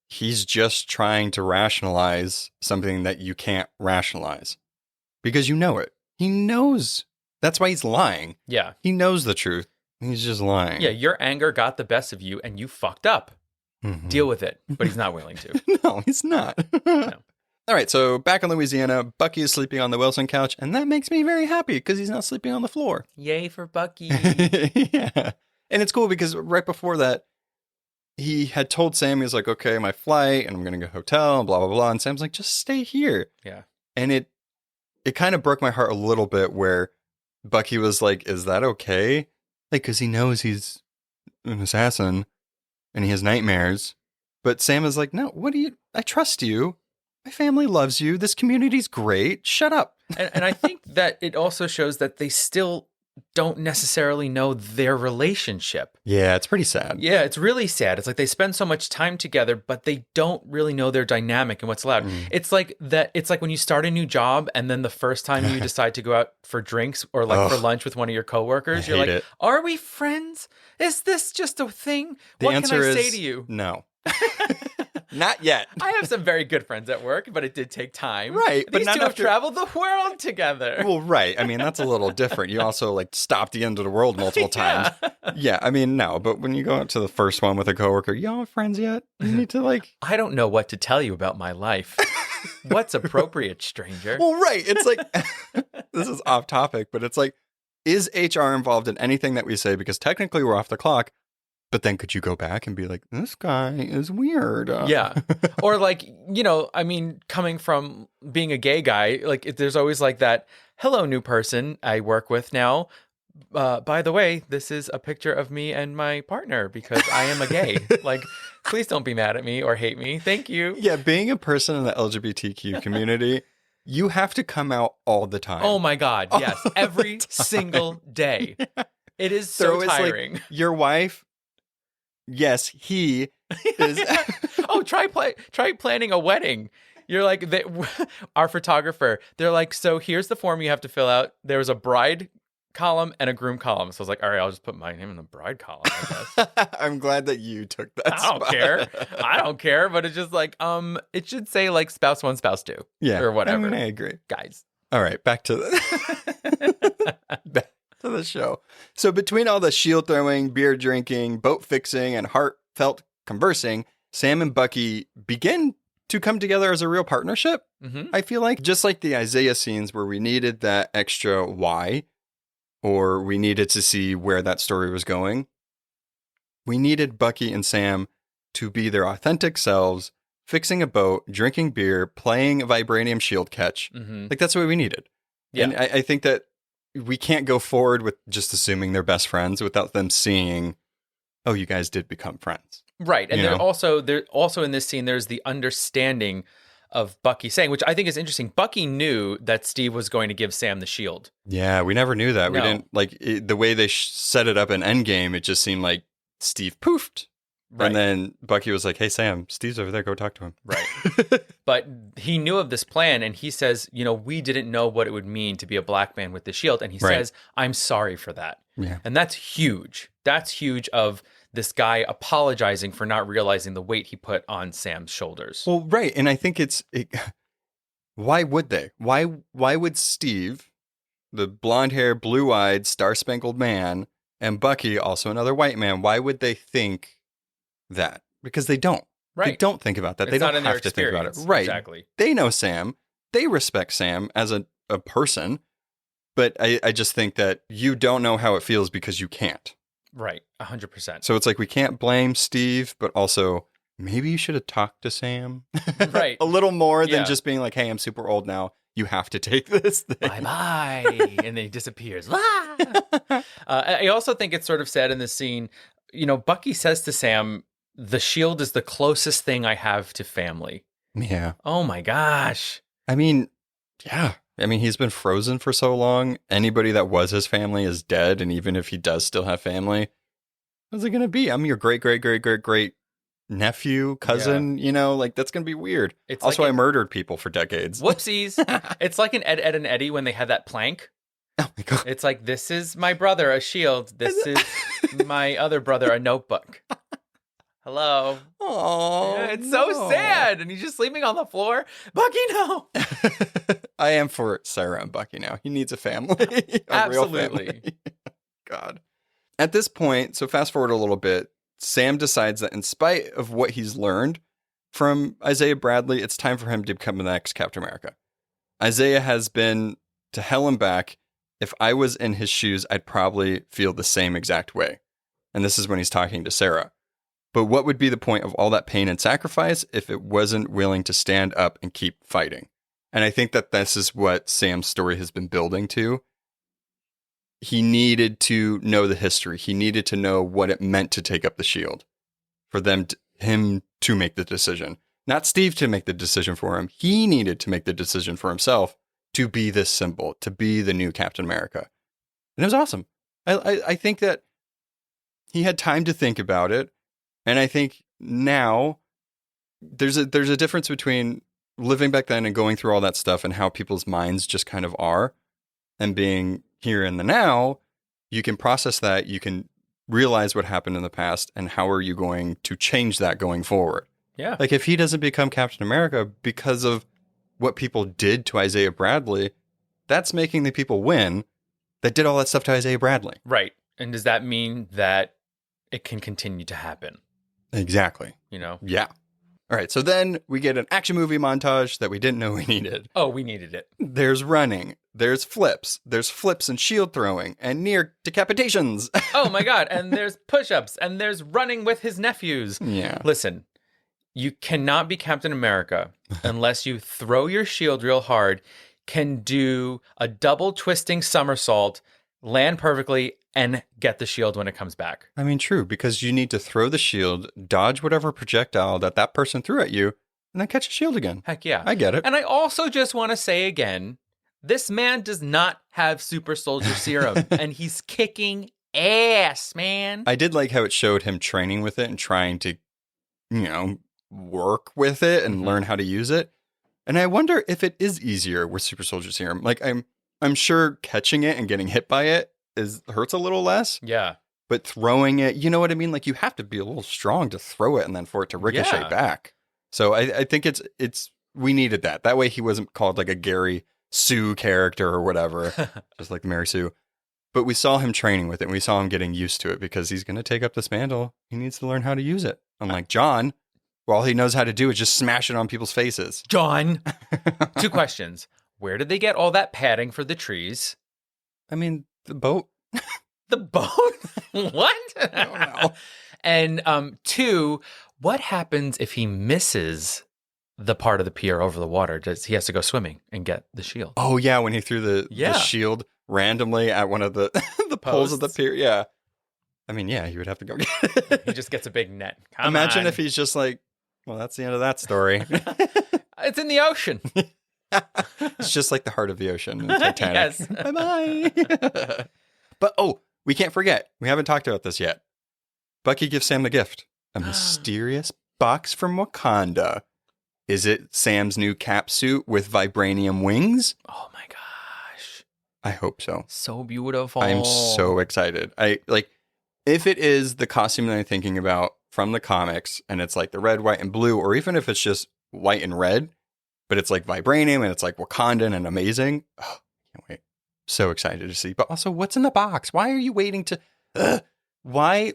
he's just trying to rationalize something that you can't rationalize. Because you know it. He knows. That's why he's lying.
Yeah.
He knows the truth. He's just lying.
Yeah, your anger got the best of you and you fucked up. Mm-hmm. Deal with it. But he's not willing to.
No, he's not.
No.
All right, so back in Louisiana, Bucky is sleeping on the Wilson couch, and that makes me very happy because he's not sleeping on the floor.
Yay for Bucky.
Yeah. And it's cool because right before that, he had told Sam, he was like, okay, my flight, and I'm going to go hotel, and blah, blah, blah. And Sam's like, just stay here.
Yeah.
And it kind of broke my heart a little bit where Bucky was like, is that okay? Like, because he knows he's an assassin and he has nightmares. But Sam is like, no, I trust you. My family loves you. This community's great. Shut up.
And I think that it also shows that they still don't necessarily know their relationship.
Yeah, it's pretty sad.
Yeah, it's really sad. It's like they spend so much time together, but they don't really know their dynamic and what's allowed. It's like that. It's like when you start a new job and then the first time you decide to go out for drinks or like for lunch with one of your coworkers, you're like, are we friends? Is this just a thing? What can I say to you?
No. Not yet.
I have some very good friends at work, but it did take time.
Right.
These two have traveled the world together.
Well, right. I mean, that's a little different. You also like stopped the end of the world multiple times. Yeah. I mean, no, but when you go out to the first one with a coworker, y'all friends yet? You need to like.
I don't know what to tell you about my life. What's appropriate, stranger?
Well, right. It's like, this is off topic, but it's like, is HR involved in anything that we say? Because technically we're off the clock. But then could you go back and be like, this guy is weird?
Yeah. Or like, I mean, coming from being a gay guy, like there's always like that, hello, new person I work with now. By the way, this is a picture of me and my partner because I am a gay. Like, please don't be mad at me or hate me. Thank you.
Yeah, being a person in the LGBTQ community, you have to come out all the time.
Oh my God. Yes. Every single day. It is so tiring.
Like, your wife, yes, he is.
Oh, try planning a wedding. You're like, our photographer, they're like, so here's the form you have to fill out. There's a bride column and a groom column. So I was like, all right, I'll just put my name in the bride column, I guess.
I'm glad that you took that
I don't care, but it's just like, it should say like spouse 1, spouse 2.
Yeah.
Or whatever.
I mean, I agree.
Guys.
All right, back to the show. So between all the shield throwing, beer drinking, boat fixing, and heartfelt conversing, Sam and Bucky begin to come together as a real partnership.
Mm-hmm.
I feel like just like the Isaiah scenes where we needed that extra why, or we needed to see where that story was going. We needed Bucky and Sam to be their authentic selves, fixing a boat, drinking beer, playing a vibranium shield catch.
Mm-hmm.
Like that's what we needed.
Yeah.
And I think that we can't go forward with just assuming they're best friends without them seeing, oh, you guys did become friends.
Right. And they're also in this scene, there's the understanding of Bucky saying, which I think is interesting. Bucky knew that Steve was going to give Sam the shield.
Yeah, we never knew that.
No.
We didn't the way they set it up in Endgame. It just seemed like Steve poofed.
Right.
And then Bucky was like, hey, Sam, Steve's over there. Go talk to him.
Right. But he knew of this plan, and he says, we didn't know what it would mean to be a black man with the shield. And he says, I'm sorry for that.
Yeah.
And that's huge. That's huge of this guy apologizing for not realizing the weight he put on Sam's shoulders.
Well, right. And I think why would they? Why would Steve, the blonde hair, blue eyed, star spangled man, and Bucky, also another white man, why would they think that? Because they don't.
Right.
They don't think about that.
It's
they
not
don't
in their
have to think about it.
experience.
Right.
Exactly.
They know Sam. They respect Sam as a person. But I just think that you don't know how it feels because you can't.
Right. 100%.
So it's like we can't blame Steve, but also maybe you should have talked to Sam.
Right.
A little more than
Yeah.
just being like, hey, I'm super old now. You have to take this thing.
Bye-bye. And then he disappears. I also think it's sort of sad in this scene, Bucky says to Sam, the shield is the closest thing I have to family.
Yeah.
Oh my gosh.
I mean, yeah. I mean, he's been frozen for so long. Anybody that was his family is dead. And even if he does still have family, what's it going to be? I'm your great, great, great, great, great nephew, cousin, like that's going to be weird.
It's
also,
like
I murdered people for decades.
Whoopsies. It's like in Ed, Ed, and Eddie when they had that plank.
Oh my God.
It's like, this is my brother, a shield. This is my other brother, a notebook. Hello.
Oh,
It's so sad. And he's just sleeping on the floor. Bucky, no.
I am for Sarah and Bucky now. He needs a family. A real
Absolutely.
family. God. At this point, so fast forward a little bit, Sam decides that in spite of what he's learned from Isaiah Bradley, it's time for him to become the next Captain America. Isaiah has been to hell and back. If I was in his shoes, I'd probably feel the same exact way. And this is when he's talking to Sarah. But what would be the point of all that pain and sacrifice if it wasn't willing to stand up and keep fighting? And I think that this is what Sam's story has been building to. He needed to know the history. He needed to know what it meant to take up the shield for him to make the decision. Not Steve to make the decision for him. He needed to make the decision for himself to be this symbol, to be the new Captain America. And it was awesome. I think that he had time to think about it. And I think now there's a difference between living back then and going through all that stuff and how people's minds just kind of are, and being here in the now. You can process that. You can realize what happened in the past and how are you going to change that going forward.
Yeah.
Like if he doesn't become Captain America because of what people did to Isaiah Bradley, that's making the people win that did all that stuff to Isaiah Bradley.
Right. And does that mean that it can continue to happen?
Exactly.
You know?
Yeah. All right, so then we get an action movie montage that we didn't know we needed.
Oh, we needed it.
There's running, there's flips and shield throwing, and near decapitations.
Oh my God. And there's push-ups and there's running with his nephews.
Yeah.
Listen, you cannot be Captain America unless you throw your shield real hard, can do a double twisting somersault, land perfectly, and get the shield when it comes back.
I mean, true, because you need to throw the shield, dodge whatever projectile that person threw at you, and then catch a shield again.
Heck yeah.
I get it.
And I also just want to say again, this man does not have super soldier serum, and he's kicking ass, man.
I did like how it showed him training with it and trying to, work with it and learn how to use it. And I wonder if it is easier with super soldier serum. Like, I'm sure catching it and getting hit by it hurts a little less.
Yeah.
But throwing it, you know what I mean? Like, you have to be a little strong to throw it and then for it to ricochet back. So I think we needed that. That way he wasn't called like a Gary Sue character or whatever, just like Mary Sue. But we saw him training with it and we saw him getting used to it because he's going to take up this mantle. He needs to learn how to use it. Unlike John, all he knows how to do is just smash it on people's faces.
John, 2 questions. Where did they get all that padding for the trees?
I mean, the boat.
The boat? What?
I don't know.
And 2, what happens if he misses the part of the pier over the water? He has to go swimming and get the shield?
Oh, yeah, when he threw the shield randomly at one of the poles of the pier. Yeah. I mean, yeah, he would have to go get it.
He just gets a big net.
Imagine if he's just like, well, that's the end of that story.
It's in the ocean.
It's just like the heart of the ocean in Titanic.
Yes.
Bye-bye. But, we can't forget. We haven't talked about this yet. Bucky gives Sam the gift. A mysterious box from Wakanda. Is it Sam's new cap suit with vibranium wings?
Oh my gosh.
I hope so.
So beautiful.
I'm so excited. If it is the costume that I'm thinking about from the comics, and it's like the red, white, and blue, or even if it's just white and red, but it's like vibranium and it's like Wakandan and amazing. Oh, can't wait. So excited to see. But also, what's in the box? Why are you waiting to... Why...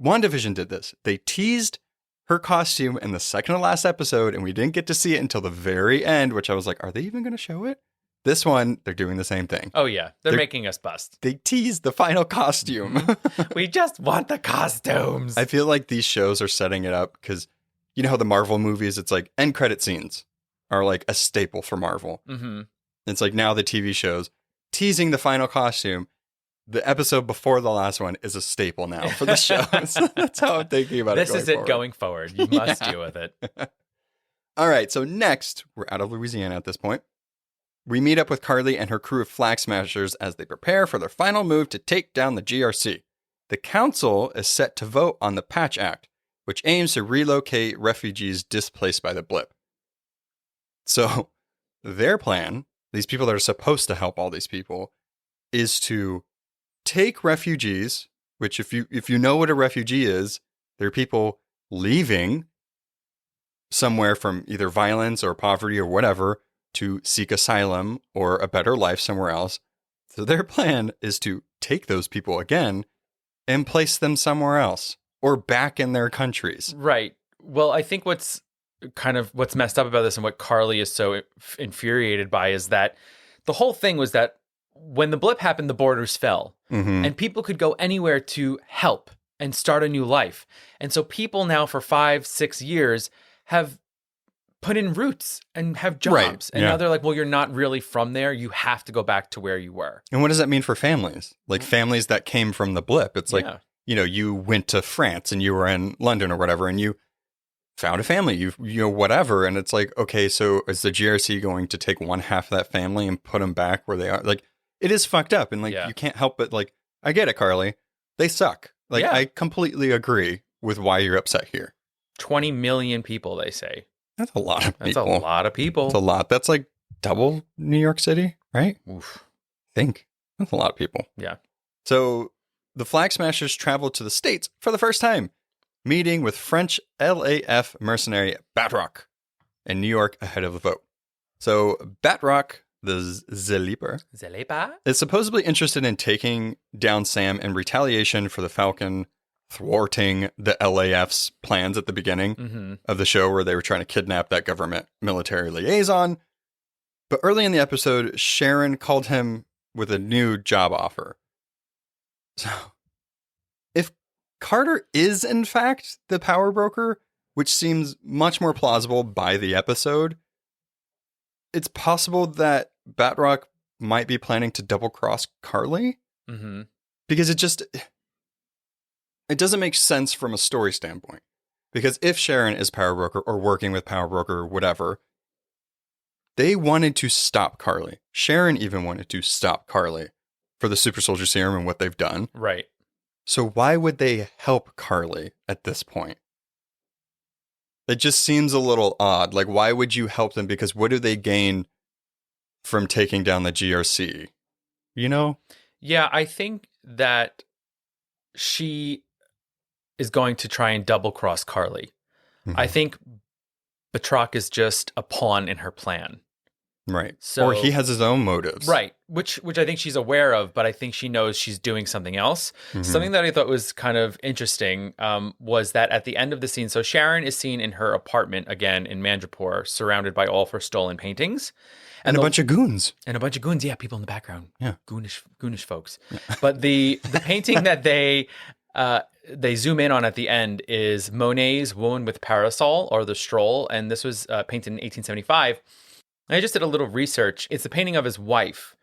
WandaVision did this. They teased her costume in the second to last episode, and we didn't get to see it until the very end, which I was like, are they even going to show it? This one, they're doing the same thing.
Oh, yeah. They're making us bust.
They teased the final costume.
We just want the costumes.
I feel like these shows are setting it up because you know how the Marvel movies, it's like end credit scenes are like a staple for Marvel.
Mm-hmm.
It's like now the TV shows teasing the final costume. The episode before the last one is a staple now for the shows. That's how I'm thinking about
this
it.
This is it going forward. You must deal with it.
All right. So next, we're out of Louisiana at this point. We meet up with Karli and her crew of Flag Smashers as they prepare for their final move to take down the GRC. The council is set to vote on the Patch Act, which aims to relocate refugees displaced by the blip. So their plan, these people that are supposed to help all these people, is to take refugees, which if you know what a refugee is, they're people leaving somewhere from either violence or poverty or whatever to seek asylum or a better life somewhere else. So their plan is to take those people again and place them somewhere else or back in their countries.
Right. Well, I think what's messed up about this and what Karli is so infuriated by is that the whole thing was that when the blip happened, the borders fell and people could go anywhere to help and start a new life. And so people now for 5-6 years have put in roots and have jobs.
Right.
And now they're like, well, you're not really from there. You have to go back to where you were.
And what does that mean for families? Like families that came from the blip. It's like, you went to France and you were in London or whatever, and you found a family, you whatever. And it's like, okay, so is the GRC going to take one half of that family and put them back where they are? Like, it is fucked up. And you can't help but I get it, Karli. They suck. I completely agree with why you're upset here.
20 million people, they say.
That's a lot of people.
That's a lot of people.
That's a lot. That's like double New York City, right?
Oof.
I think. That's a lot of people.
Yeah.
So the Flag Smashers traveled to the States for the first time, meeting with French LAF mercenary Batroc in New York ahead of the vote. So Batroc, the Zeleeper, is supposedly interested in taking down Sam in retaliation for the Falcon thwarting the LAF's plans at the beginning
Mm-hmm.
of the show where they were trying to kidnap that government military liaison. But early in the episode, Sharon called him with a new job offer. So, if Carter is in fact the power broker, which seems much more plausible by the episode, it's possible that Batroc might be planning to double cross Karli.
Mm-hmm.
Because it doesn't make sense from a story standpoint. Because if Sharon is power broker or working with power broker or whatever, they wanted to stop Karli. Sharon even wanted to stop Karli for the super soldier serum and what they've done.
Right.
So why would they help Karli at this point? It just seems a little odd. Like, why would you help them? Because what do they gain from taking down the GRC? You know?
Yeah, I think that she is going to try and double cross Karli.
Mm-hmm.
I think Batroc is just a pawn in her plan.
Right.
So,
or he has his own motives.
Right. Which I think she's aware of, but I think she knows she's doing something else.
Mhm.
Something that I thought was kind of interesting was that at the end of the scene, so Sharon is seen in her apartment again in Mandrapore, surrounded by all of her stolen paintings.
And a bunch of goons.
And a bunch of goons, yeah, people in the background.
Yeah.
Goonish folks. But the painting that they zoom in on at the end is Monet's Woman with Parasol, or The Stroll, and this was painted in 1875. I just did a little research. It's a painting of his wife.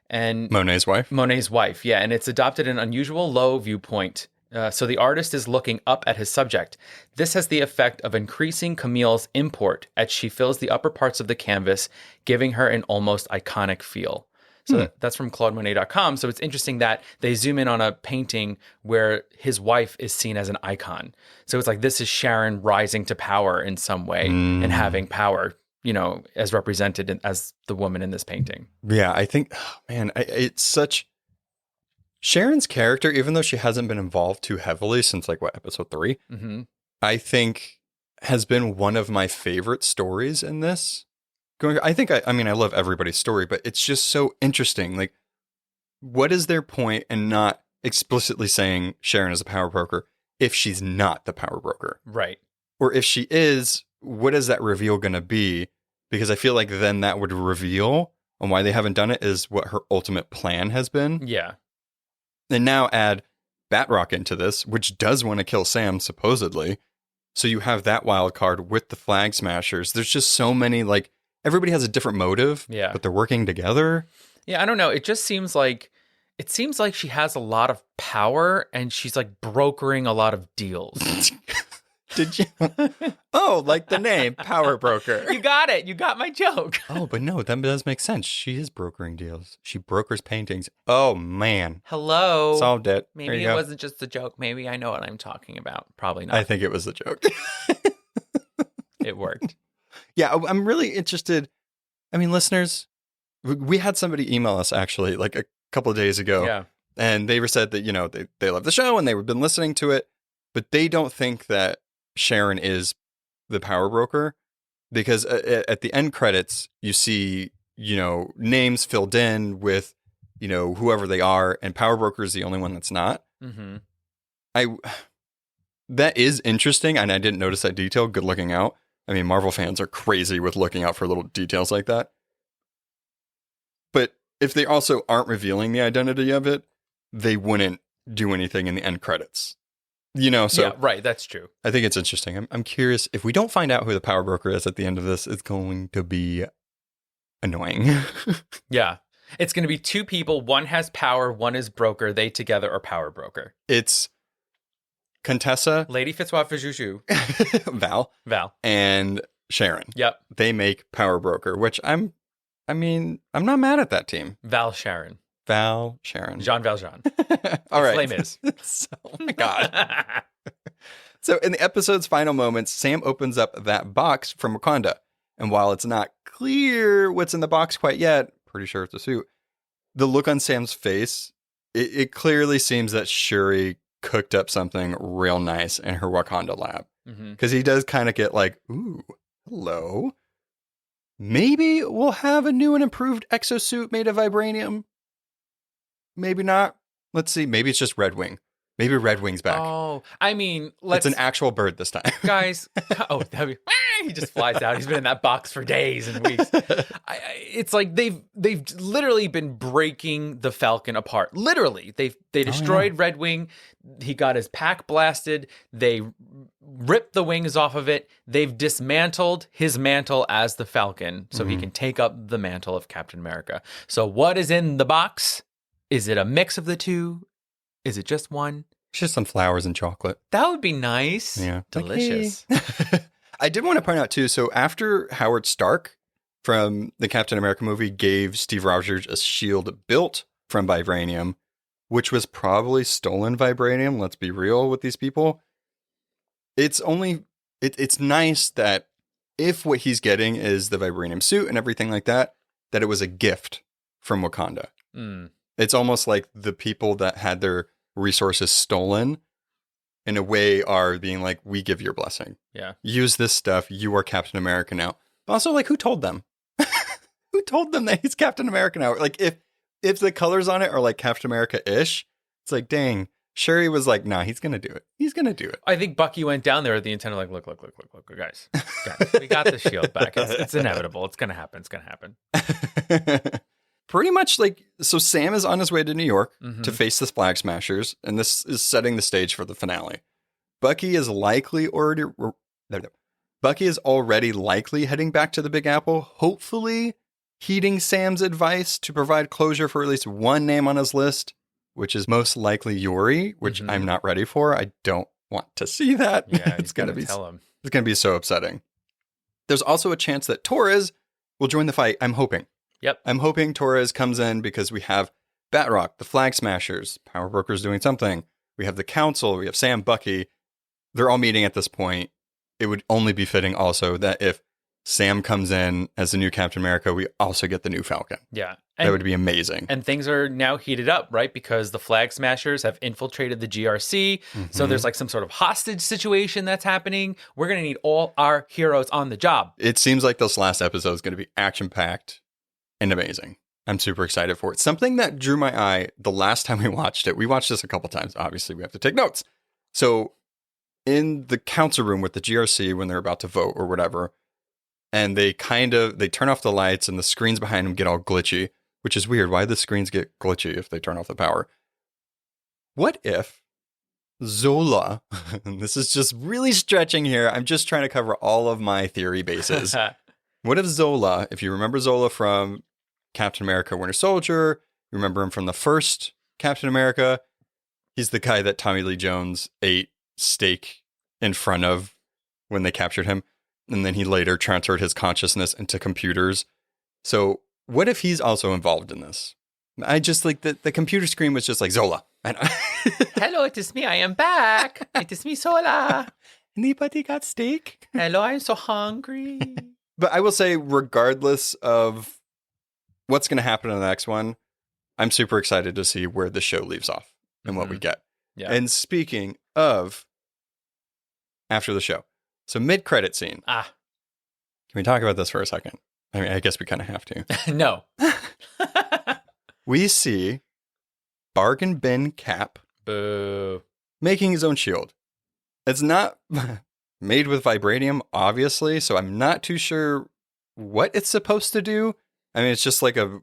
And
Monet's wife?
Yeah. And it's adopted an unusual low viewpoint. So the artist is looking up at his subject. This has the effect of increasing Camille's import as she fills the upper parts of the canvas, giving her an almost iconic feel. So that's from ClaudeMonet.com. So it's interesting that they zoom in on a painting where his wife is seen as an icon. So it's like this is Sharon rising to power in some way and having power, you know, as represented as the woman in this painting.
Yeah, I think, it's such... Sharon's character, even though she hasn't been involved too heavily since, like, episode 3,
Mm-hmm.
I think has been one of my favorite stories in this. I mean, I love everybody's story, but it's just so interesting. Like, what is their point in not explicitly saying Sharon is a power broker if she's not the power broker?
Right.
Or if she is, what is that reveal going to be? Because I feel like then that would reveal on why they haven't done it is what her ultimate plan has been.
Yeah.
And now add Batroc into this, which does want to kill Sam, supposedly. So you have that wild card with the Flag Smashers. There's just so many, like, everybody has a different motive,
Yeah.
but they're working together.
Yeah, I don't know. It just seems like she has a lot of power and she's like brokering a lot of deals.
Did you? Oh, like the name, Power Broker.
You got it. You got my joke.
Oh, but no, that does make sense. She is brokering deals. She brokers paintings. Oh, man.
Hello.
Solved it. There
Maybe
you
it
go.
wasn't just a joke. Maybe I know what I'm talking about. Probably not.
I think it was a joke.
It worked.
Yeah, I'm really interested. I mean, listeners, we had somebody email us actually like a couple of days ago.
Yeah.
And they said that, you know, they love the show and they've been listening to it, but they don't think that Sharon is the power broker because at the end credits, you see, you know, names filled in with, you know, whoever they are, and power broker is the only one that's not.
Mm-hmm.
That is interesting, and I didn't notice that detail. Good looking out. I mean, Marvel fans are crazy with looking out for little details like that. But if they also aren't revealing the identity of it, they wouldn't do anything in the end credits. You know, so
yeah, right. That's true.
I think it's interesting. I'm curious if we don't find out who the power broker is at the end of this, it's going to be annoying.
Yeah. It's going to be two people. One has power. One is broker. They together are power broker.
It's Contessa,
Lady Fitzwater Juju,
Val, and Sharon.
Yep.
They make power broker, which I'm not mad at that team.
Val Sharon.
Val Sharon.
Jean Valjean.
All right.
Flame is.
Oh my God. So in the episode's final moments, Sam opens up that box from Wakanda. And while it's not clear what's in the box quite yet, pretty sure it's a suit, the look on Sam's face, it clearly seems that Shuri cooked up something real nice in her Wakanda lab. Because he does kind of get like, ooh, hello. Maybe we'll have a new and improved exosuit made of vibranium. Maybe not. Let's see. Maybe it's just Red Wing. Maybe Red Wing's back.
Oh, I mean,
It's an actual bird this time.
guys. Oh, he just flies out. He's been in that box for days and weeks. It's like they've literally been breaking the Falcon apart. Literally, they destroyed Red Wing. He got his pack blasted. They ripped the wings off of it. They've dismantled his mantle as the Falcon, so he can take up the mantle of Captain America. So, what is in the box? Is it a mix of the two? Is it just one?
It's just some flowers and chocolate.
That would be nice.
Yeah.
Delicious.
I did want to point out, too, so after Howard Stark from the Captain America movie gave Steve Rogers a shield built from vibranium, which was probably stolen vibranium, let's be real with these people, it's nice that if what he's getting is the vibranium suit and everything like that, that it was a gift from Wakanda. It's almost like the people that had their resources stolen in a way are being like, we give your blessing.
Yeah. Use
this stuff. You are Captain America now. But also, like, who told them? Who told them that he's Captain America now? Like, if the colors on it are like Captain America-ish, it's like, dang. Shuri was like, nah, he's going to do it. He's going to do it.
I think Bucky went down there with the intent of like, look, guys, we got the shield back. It's inevitable. It's going to happen. It's going to happen.
Pretty much like, so Sam is on his way to New York to face the Flag Smashers, and this is setting the stage for the finale. Bucky is already likely heading back to the Big Apple, hopefully heeding Sam's advice to provide closure for at least one name on his list, which is most likely Yuri, which I'm not ready for. I don't want to see that.
Yeah,
it's going to be
tell him.
It's going to be so upsetting. There's also a chance that Torres will join the fight, I'm hoping.
Yep.
I'm hoping Torres comes in because we have Batroc, the Flag Smashers, Power Brokers doing something. We have the Council, we have Sam, Bucky. They're all meeting at this point. It would only be fitting also that if Sam comes in as the new Captain America, we also get the new Falcon.
Yeah.
That would be amazing.
And things are now heated up, right? Because the Flag Smashers have infiltrated the GRC. So there's like some sort of hostage situation that's happening. We're going to need all our heroes on the job.
It seems like this last episode is going to be action-packed and amazing. I'm super excited for it. Something that drew my eye the last time we watched it, we watched this a couple times. Obviously, we have to take notes. So in the council room with the GRC when they're about to vote or whatever, and they turn off the lights and the screens behind them get all glitchy, which is weird. Why do the screens get glitchy if they turn off the power? What if Zola, and this is just really stretching here, I'm just trying to cover all of my theory bases. What if Zola, if you remember Zola from Captain America Winter Soldier, you remember him from the first Captain America, he's the guy that Tommy Lee Jones ate steak in front of when they captured him. And then he later transferred his consciousness into computers. So what if he's also involved in this? I just like the computer screen was just like, Zola.
Hello, it is me. I am back. It is me, Zola.
Anybody got steak?
Hello, I'm so hungry.
But I will say, regardless of what's going to happen in the next one, I'm super excited to see where the show leaves off and what we get.
Yeah.
And speaking of after the show, so mid-credit scene. Can we talk about this for a second? I mean, I guess we kind of have to.
No.
We see Bargain Bin Cap making his own shield. It's not made with vibranium, obviously, so I'm not too sure what it's supposed to do. I mean, it's just like a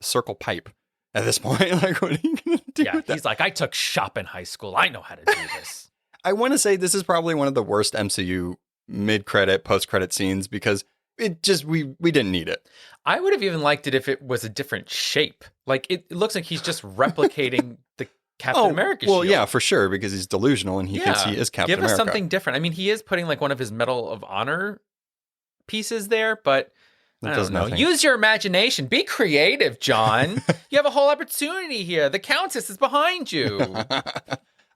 circle pipe at this point. Like, what are you going to do with that?
He's like, I took shop in high school. I know how to do this.
I want to say this is probably one of the worst MCU mid-credit, post-credit scenes because it just, we didn't need it.
I would have even liked it if it was a different shape. Like, it looks like he's just replicating the Captain America shield.
Well, yeah, for sure, because he's delusional and he thinks he is Captain America.
Give us something different. I mean, he is putting like one of his Medal of Honor pieces there, but I don't know.
Nothing.
Use your imagination. Be creative, John. You have a whole opportunity here. The Countess is behind you.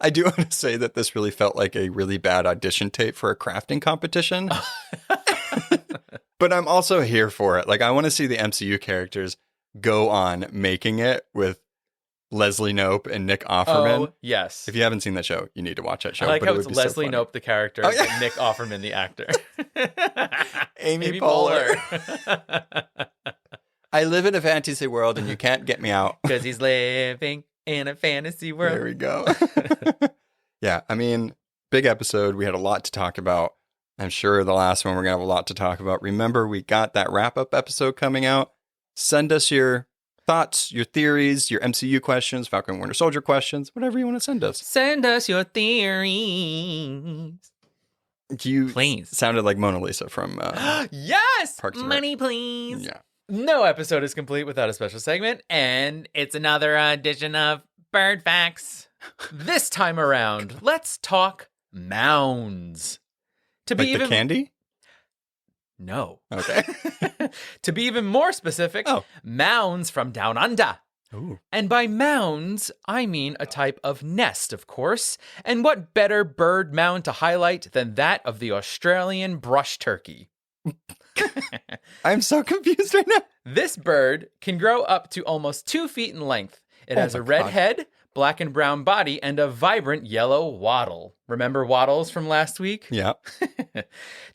I do want to say that this really felt like a really bad audition tape for a crafting competition. But I'm also here for it. Like, I want to see the MCU characters go on making it with Leslie Knope and Nick Offerman.
Oh, yes.
If you haven't seen that show, you need to watch that show.
I like how it's
so
Leslie
funny.
Knope, the character, and Nick Offerman, the actor.
Amy Poehler. I live in a fantasy world and you can't get me out.
Because he's living In a fantasy world.
There we go. Yeah, I mean, big episode. We had a lot to talk about. I'm sure the last one we're going to have a lot to talk about. Remember, we got that wrap-up episode coming out. Send us your thoughts, your theories, your MCU questions, Falcon Winter Soldier questions, whatever you want to send us.
Send us your theories.
You
Please.
sounded like Mona Lisa from
Yes!
Parks and
Money, please.
Yeah.
No episode is complete without a special segment, and it's another edition of Bird Facts. This time around, let's talk mounds. To be
Like the candy?
No.
Okay.
To be even more specific, mounds from down under.
Ooh.
And by mounds, I mean a type of nest, of course. And what better bird mound to highlight than that of the Australian brush turkey?
I'm so confused right now.
This bird can grow up to almost 2 feet in length. It has a red head, black and brown body, and a vibrant yellow wattle. Remember wattles from last week?
Yeah.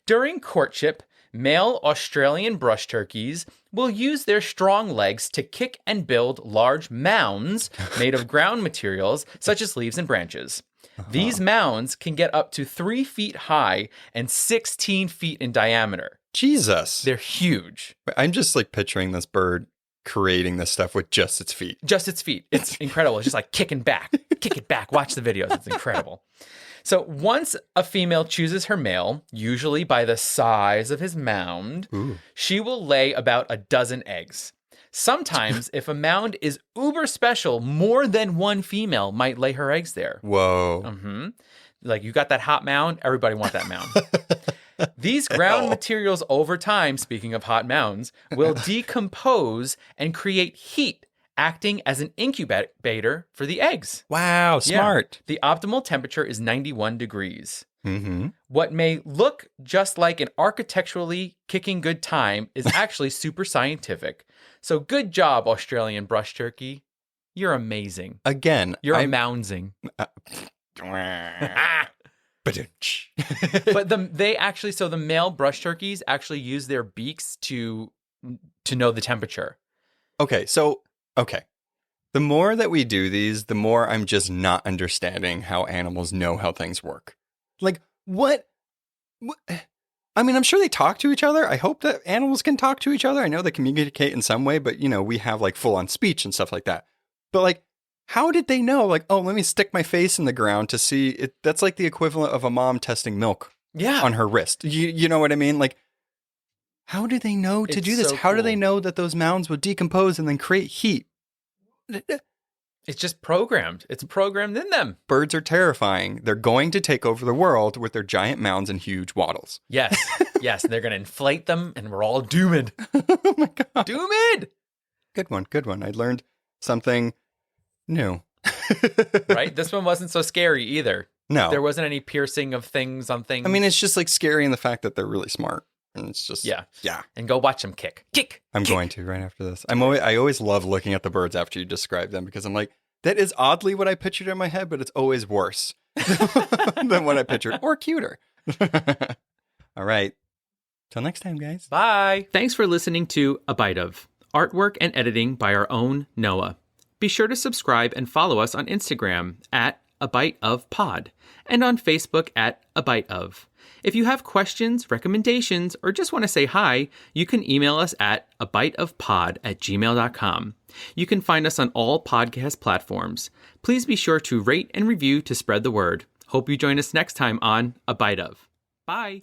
During courtship, male Australian brush turkeys will use their strong legs to kick and build large mounds made of ground materials such as leaves and branches. These mounds can get up to 3 feet high and 16 feet in diameter.
Jesus.
They're huge.
I'm just like picturing this bird creating this stuff with just its feet.
Just its feet. It's incredible. It's just like kicking back. Kick it back. Watch the videos. It's incredible. So once a female chooses her male, usually by the size of his mound, she will lay about a dozen eggs. Sometimes, if a mound is uber special, more than one female might lay her eggs there.
Whoa.
Mm-hmm. Like, you got that hot mound, everybody wants that mound. These ground materials over time, speaking of hot mounds, will decompose and create heat, acting as an incubator for the eggs.
Wow, smart.
Yeah. The optimal temperature is 91 degrees.
Mm-hmm.
What may look just like an architecturally kicking good time is actually super scientific. So good job, Australian brush turkey. You're amazing.
Again,
You're moundsing. But the male brush turkeys actually use their beaks to know the temperature.
Okay. The more that we do these, the more I'm just not understanding how animals know how things work. Like, what? I mean, I'm sure they talk to each other. I hope that animals can talk to each other. I know they communicate in some way, but, we have like full on speech and stuff like that. But like, how did they know? Like, oh, let me stick my face in the ground to see it. That's like the equivalent of a mom testing milk on her wrist. You know what I mean? Like, how do they know to do this? How do they know that those mounds will decompose and then create heat?
It's just programmed. It's programmed in them.
Birds are terrifying. They're going to take over the world with their giant mounds and huge wattles.
Yes. Yes. They're going to inflate them and we're all doomed.
Oh my God.
Doomed.
Good one. I learned something new.
Right? This one wasn't so scary either.
No.
There wasn't any piercing of things on things.
I mean, it's just like scary in the fact that they're really smart. And it's just, yeah.
And go watch them kick.
I'm going to right after this. I always love looking at the birds after you describe them because I'm like, that is oddly what I pictured in my head, but it's always worse than what I pictured or cuter. All right. Till next time, guys.
Bye. Thanks for listening to A Bite Of, artwork and editing by our own Noah. Be sure to subscribe and follow us on Instagram at A Bite Of Pod and on Facebook at A Bite Of. If you have questions, recommendations, or just want to say hi, you can email us at abiteofpod@gmail.com. You can find us on all podcast platforms. Please be sure to rate and review to spread the word. Hope you join us next time on A Bite Of. Bye.